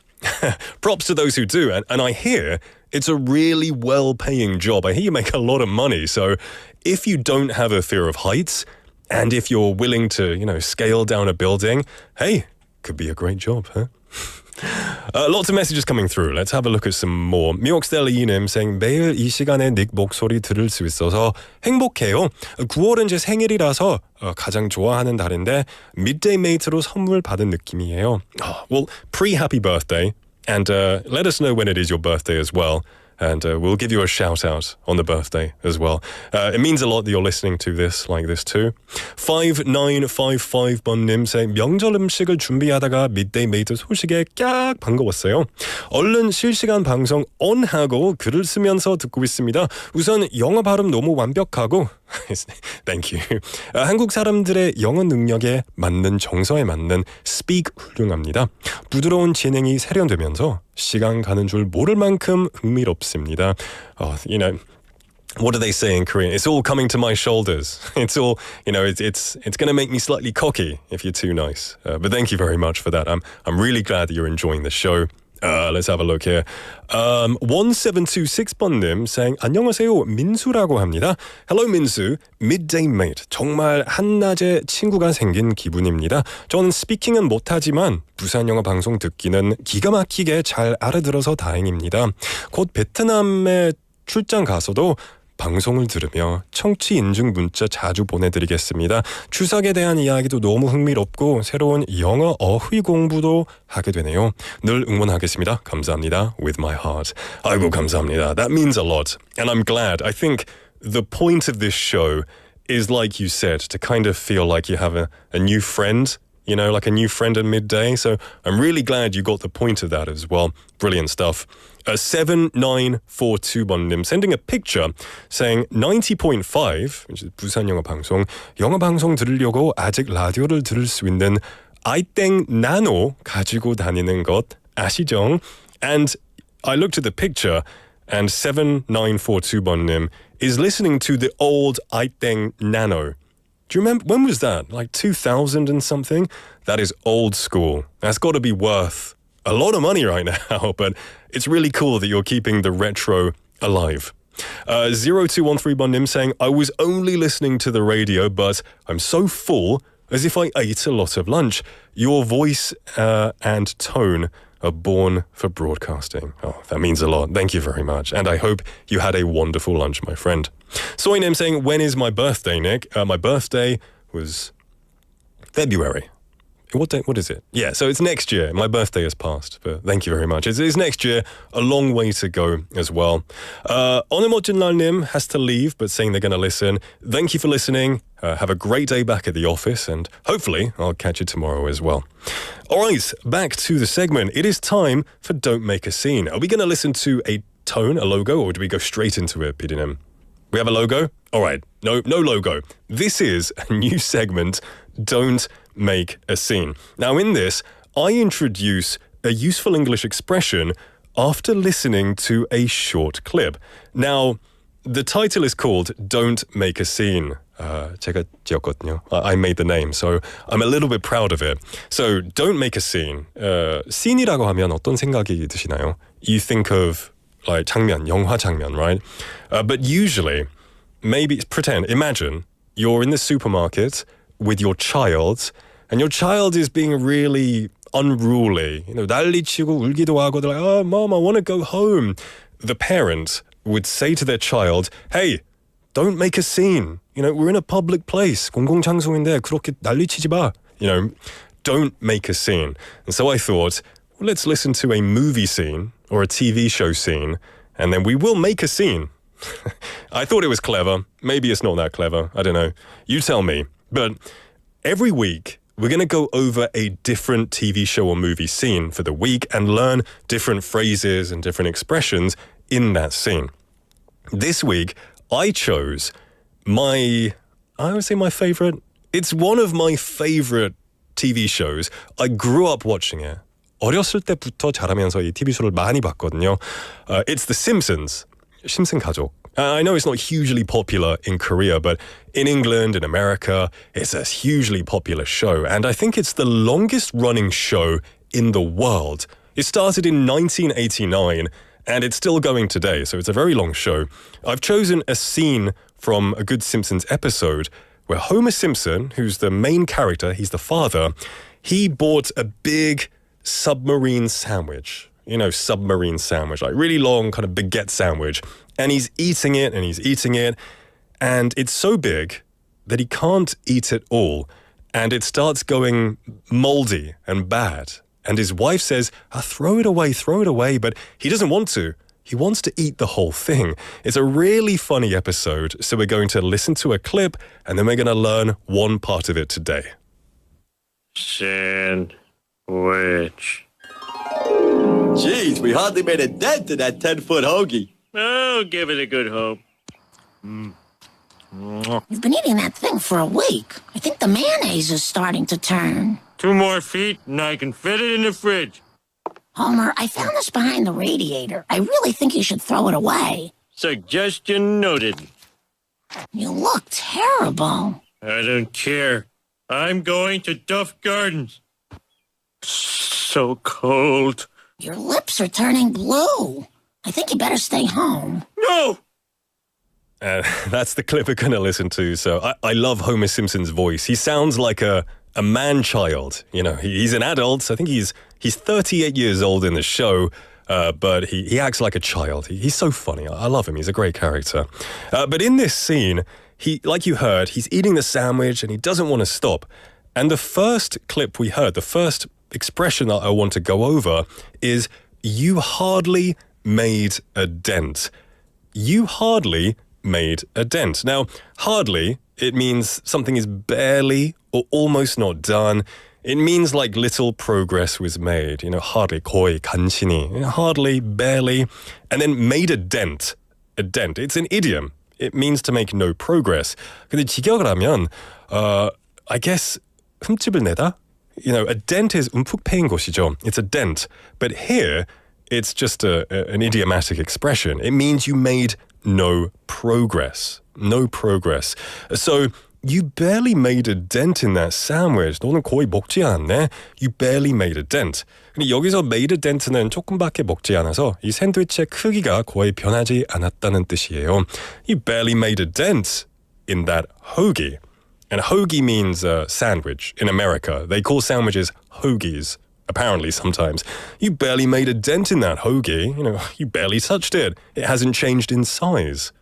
Props to those who do. And I hear it's a really well-paying job. I hear you make a lot of money. So if you don't have a fear of heights, and if you're willing to, you know, scale down a building, hey, could be a great job, huh? Lots of messages coming through. Let's have a look at some more. 미옥스텔리님 saying 매일 이 시간에 닉 목소리 들을 수 있어서 행복해요. 9월은 제 생일이라서 가장 좋아하는 달인데 Midday Mate로 선물 받은 느낌이에요. Well, pre-happy birthday, and let us know when it is your birthday as well. And we'll give you a shout out on the birthday as well. It means a lot that you're listening to this like this too. 5955번님 say 명절 음식을 준비하다가 Midday Mate 소식에 깍 반가웠어요. 얼른 실시간 방송 on하고 글을 쓰면서 듣고 있습니다. 우선 영어 발음 너무 완벽하고 Thank you. 한국 사람들의 영어 능력에 맞는 정서에 맞는 speak 훌륭합니다. 부드러운 진행이 세련되면서 시간 가는 줄 모를 만큼 흥미롭습니다. You know, what do they say in Korean? It's all coming to my shoulders. It's all, you know, it's going to make me slightly cocky if you're too nice. But thank you very much for that. I'm really glad that you're enjoying the show. Let's have a look here. 1726번님 saying 안녕하세요, 민수라고 합니다. Hello, 민수. Midday Mate. 정말 한낮에 친구가 생긴 기분입니다. 저는 스피킹은 못하지만 부산 영어 방송 듣기는 기가 막히게 잘 알아들어서 다행입니다. 곧 베트남에 출장 가서도 방송을 들으며 청취 인증 문자 자주 보내드리겠습니다. 추석에 대한 이야기도 너무 흥미롭고 새로운 영어 어휘 공부도 하게 되네요. 늘 응원하겠습니다. 감사합니다. With my heart. 아이고 감사합니다. That means a lot. And I'm glad. I think the point of this show is, like you said, to kind of feel like you have a new friend. You know, like a new friend at midday. So I'm really glad you got the point of that as well. Brilliant stuff. 7942번님 sending a picture saying 90.5, which is 부산영어방송, 영어방송 들으려고 아직 라디오를 들을 수 있는 아이땡 나노 가지고 다니는 것 아시죠? And I looked at the picture and 7942번님 is listening to the old 아이땡 나노. Do you remember, when was that? Like 2000 and something? That is old school. That's got to be worth a lot of money right now, but it's really cool that you're keeping the retro alive. 0213번님 saying, I was only listening to the radio, but I'm so full as if I ate a lot of lunch. Your voice and tone are born for broadcasting. Oh, that means a lot. Thank you very much. And I hope you had a wonderful lunch, my friend. Soinem saying, when is my birthday, Nick? My birthday was February. What is it? Yeah, so it's next year. My birthday has passed, but thank you very much. It's next year, a long way to go as well. 오늘 멋진 날님 has to leave, but saying they're going to listen. Thank you for listening. Have a great day back at the office, and hopefully I'll catch you tomorrow as well. All right, back to the segment. It is time for Don't Make a Scene. Are we going to listen to a tone, a logo, or do we go straight into it, PD님? We have a logo? All right, no logo. This is a new segment, Don't Make a Scene. Now in this, I introduce a useful English expression after listening to a short clip. Now, the title is called Don't Make a Scene. 제가 지었거든요. I made the name, so I'm a little bit proud of it. So, Don't Make a Scene. scene이라고 하면 어떤 생각이 드시나요? You think of like 장면, 영화 장면, right? But usually, maybe imagine you're in the supermarket with your child, and your child is being really unruly. 난리치고 울기도 하고, they're like, oh, mom, I want to go home. The parent would say to their child, hey, don't make a scene. We're in a public place. 공공장소인데 그렇게 난리치지 마. Don't make a scene. And so I thought, well, let's listen to a movie scene or a TV show scene, and then we will make a scene. I thought it was clever. Maybe it's not that clever. I don't know. You tell me. But every week, we're going to go over a different TV show or movie scene for the week and learn different phrases and different expressions in that scene. This week, I chose I would say my favorite. It's one of my favorite TV shows. I grew up watching it. 어렸을 때부터 자라면서 이 TV 쇼를 많이 봤거든요. It's The Simpsons. 심슨 가족. I know it's not hugely popular in Korea, but in England, in America, it's a hugely popular show. And I think it's the longest running show in the world. It started in 1989, and it's still going today, so it's a very long show. I've chosen a scene from a good Simpsons episode where Homer Simpson, who's the main character, he's the father, he bought a big submarine sandwich. Submarine sandwich, like really long kind of baguette sandwich. And he's eating it and he's eating it. And it's so big that he can't eat it all. And it starts going moldy and bad. And his wife says, throw it away. But he doesn't want to. He wants to eat the whole thing. It's a really funny episode. So we're going to listen to a clip and then we're going to learn one part of it today. Sandwich. Jeez, we hardly made a dent in that 10-foot hoagie. I'll give it a good hope. You've been eating that thing for a week. I think the mayonnaise is starting to turn. 2 more feet and I can fit it in the fridge. Homer, I found this behind the radiator. I really think you should throw it away. Suggestion noted. You look terrible. I don't care. I'm going to Duff Gardens. So cold. Your lips are turning blue. I think you better stay home. No! That's the clip we're going to listen to. So I love Homer Simpson's voice. He sounds like a man-child. He's an adult. I think he's 38 years old in the show, but he acts like a child. He's so funny. I love him. He's a great character. But in this scene, like you heard, he's eating the sandwich and he doesn't want to stop. And the first clip we heard, the first expression that I want to go over is, you hardly made a dent. You hardly made a dent. Now, hardly, it means something is barely or almost not done. It means like little progress was made. Hardly, 거의, 간신히, hardly, barely. And then made a dent. A dent. It's an idiom. It means to make no progress. 근데 직역을 하면, I guess, 흠집을 내다? A dent is 움푹 패인 곳이죠. It's a dent. But here, it's just an idiomatic expression. It means you made no progress. No progress. So, you barely made a dent in that sandwich. 너는 거의 먹지 않았네. You barely made a dent. 근데 여기서 made a dent는 조금밖에 먹지 않아서 이 샌드위치의 크기가 거의 변하지 않았다는 뜻이에요. You barely made a dent in that hoagie. And hoagie means sandwich in America. They call sandwiches hoagies, apparently sometimes. You barely made a dent in that hoagie. You barely touched it. It hasn't changed in size.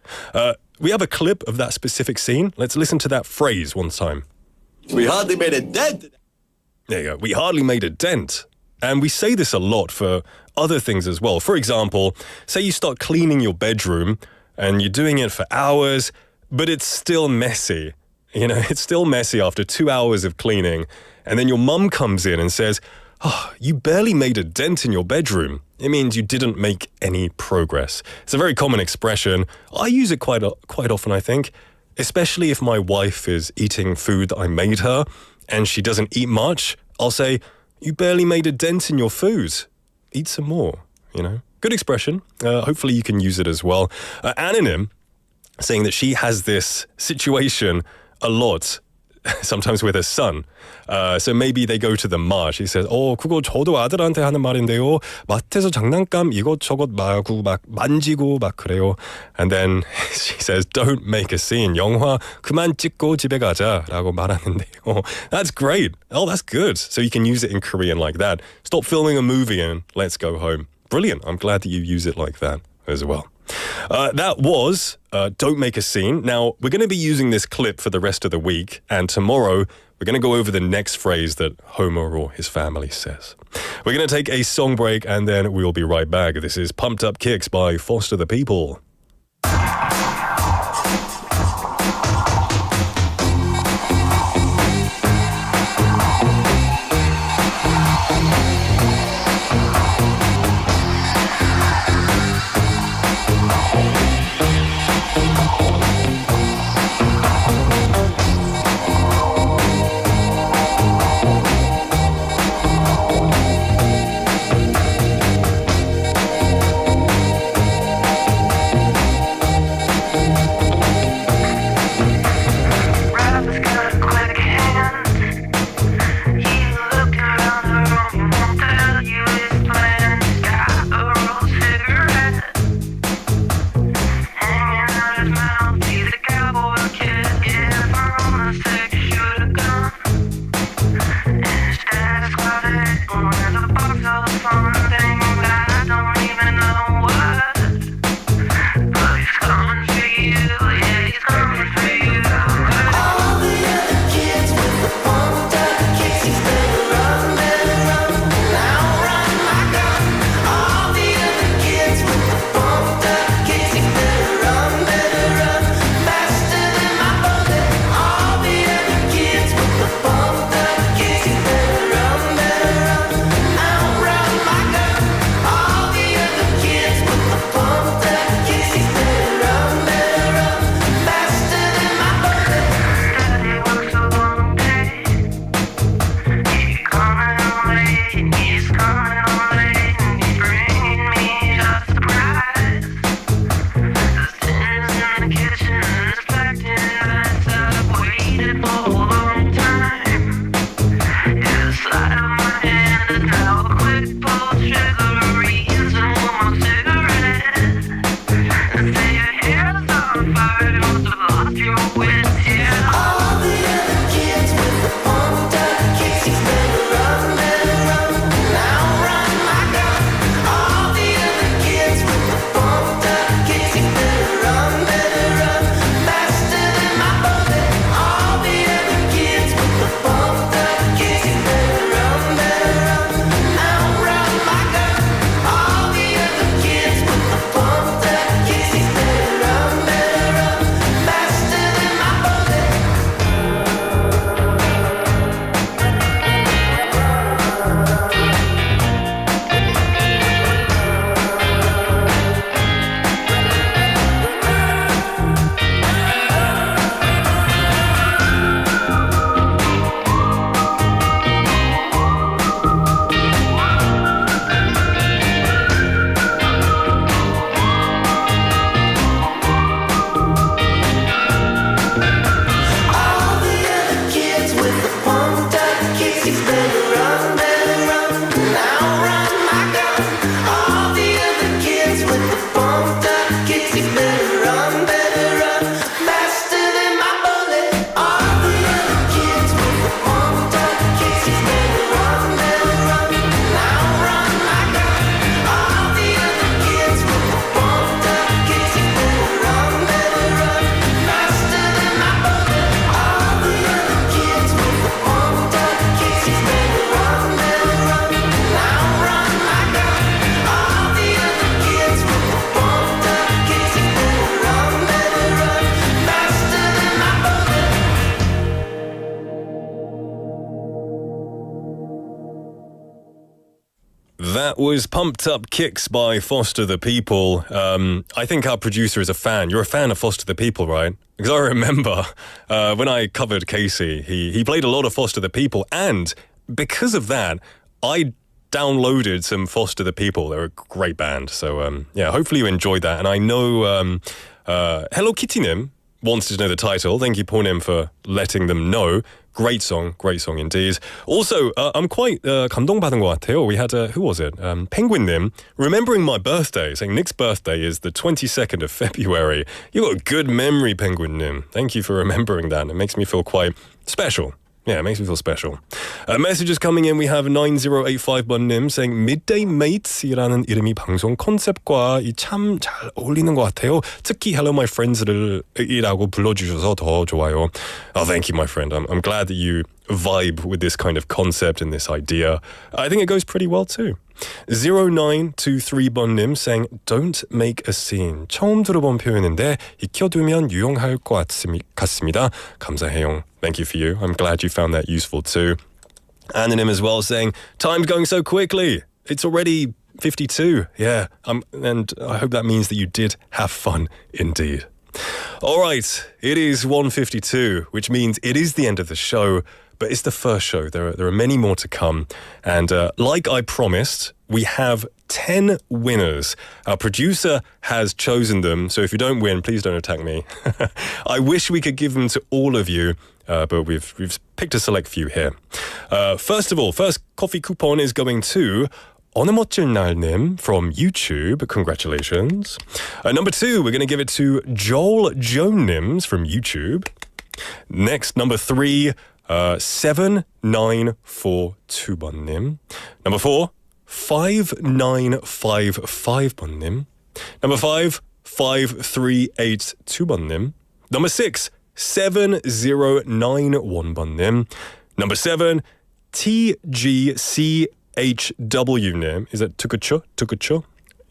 We have a clip of that specific scene. Let's listen to that phrase one time. We hardly made a dent. There you go. We hardly made a dent. And we say this a lot for other things as well. For example, say you start cleaning your bedroom and you're doing it for hours, but it's still messy. It's still messy after 2 hours of cleaning. And then your mum comes in and says, you barely made a dent in your bedroom. It means you didn't make any progress. It's a very common expression. I use it quite often, I think, especially if my wife is eating food that I made her and she doesn't eat much. I'll say, you barely made a dent in your food. Eat some more, you know. Good expression. Hopefully you can use it as well. Anonym saying that she has this situation a lot, sometimes with her son. So maybe they go to the mart. She says, 그거 저도 아들한테 하는 말인데요. 마트에서 장난감 이것저것 막 만지고 막 그래요. And then she says, don't make a scene. 영화 그만 찍고 집에 가자 라고 말하는데요. That's great. Oh, that's good. So you can use it in Korean like that. Stop filming a movie and let's go home. Brilliant. I'm glad that you use it like that as well. That was Don't Make a Scene. Now, we're going to be using this clip for the rest of the week, and tomorrow we're going to go over the next phrase that Homer or his family says. We're going to take a song break, and then we'll be right back. This is Pumped Up Kicks by Foster the People. That was Pumped Up Kicks by Foster the People. I think our producer is a fan. You're a fan of Foster the People, right? Because I remember when I covered Casey, he played a lot of Foster the People, and because of that, I downloaded some Foster the People. They're a great band. So yeah, hopefully you enjoyed that. And I know Hello Kitty님 wants to know the title. Thank you, Pornim, for letting them know. Great song indeed. Also, I'm quite 감동받은 것 같아요. We had who was it? Penguin님, remembering my birthday, saying Nick's birthday is the 22nd of February. You got a good memory, Penguin님. Thank you for remembering that. It makes me feel quite special. Yeah, it makes me feel special. Messages coming in. We have 9085번님 saying Midday Mate이라는 이름이 방송 컨셉과 참 잘 어울리는 것 같아요. 특히 Hello My Friends이라고 불러주셔서 더 좋아요. Oh, thank you, my friend. I'm glad that you vibe with this kind of concept and this idea. I think it goes pretty well too. 0923번님 saying Don't make a scene. 처음 들어본 표현인데 익혀두면 유용할 것 같습니다. 감사해요. Thank you for you. I'm glad you found that useful too. Anonym as well saying time's going so quickly. It's already 52. Yeah, and I hope that means that you did have fun indeed. All right, it is 1:52, which means it is the end of the show. But it's the first show. There are many more to come. And like I promised, we have 10 winners. Our producer has chosen them. So if you don't win, please don't attack me. I wish we could give them to all of you. But we've picked a select few here. First of all, first coffee coupon is going to 어느 멋질 날님 from YouTube. Congratulations. Number 2, we're going to give it to Joel Jones from YouTube. Next, number 3, 7942번님. Number 4, 5955번님. Number 5, 5382번님. Number 6, 7091번님. Number 7, TGCHW님. Is that Tukucho?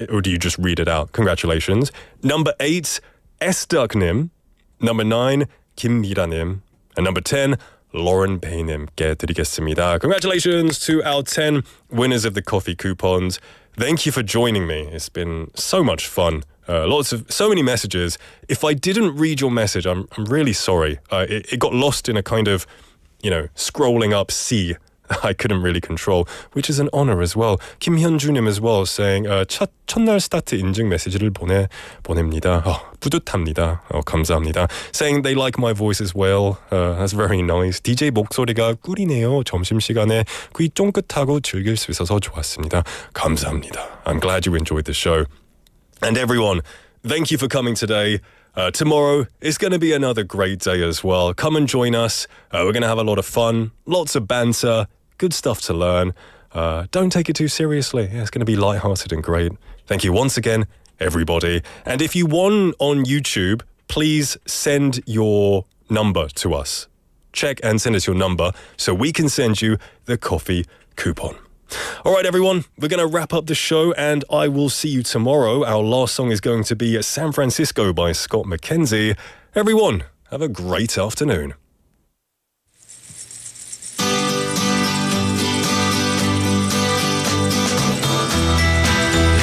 Or do you just read it out? Congratulations. Number 8, SDuck님. Number 9, 김미라님. And number 10, Lauren Pay님께 드리겠습니다. Congratulations to our 10 winners of the coffee coupons. Thank you for joining me. It's been so much fun. So many messages. If I didn't read your message, I'm really sorry. It got lost in a kind of, scrolling up sea I couldn't really control, which is an honor as well. 김현주님 as well saying 첫날 스타트 인증 메시지를 보냅니다. 뿌듯합니다. 감사합니다. Saying they like my voice as well. That's very nice. DJ 목소리가 꿀이네요. 점심시간에 귀 쫑긋하고 즐길 수 있어서 좋았습니다. 감사합니다. I'm glad you enjoyed the show. And everyone, thank you for coming today. Tomorrow is going to be another great day as well. Come and join us. We're going to have a lot of fun, lots of banter, good stuff to learn. Don't take it too seriously. It's going to be lighthearted and great. Thank you once again, everybody. And if you won on YouTube, please send your number to us. Check and send us your number so we can send you the coffee coupon. All right, everyone, we're going to wrap up the show and I will see you tomorrow. Our last song is going to be San Francisco by Scott McKenzie. Everyone, have a great afternoon.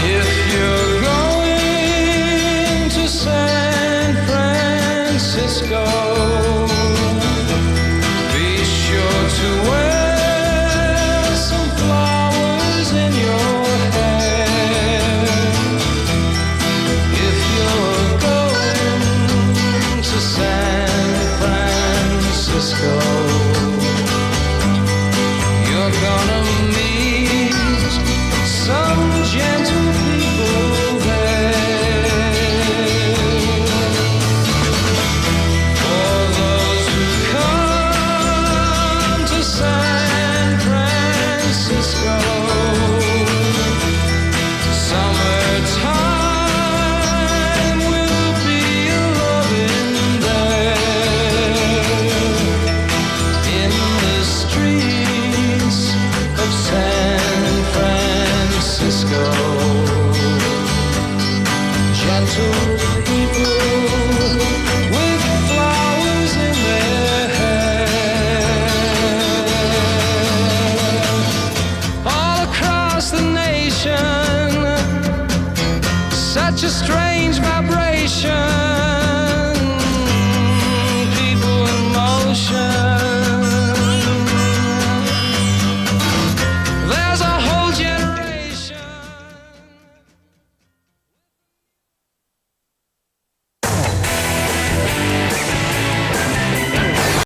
If you're going to San Francisco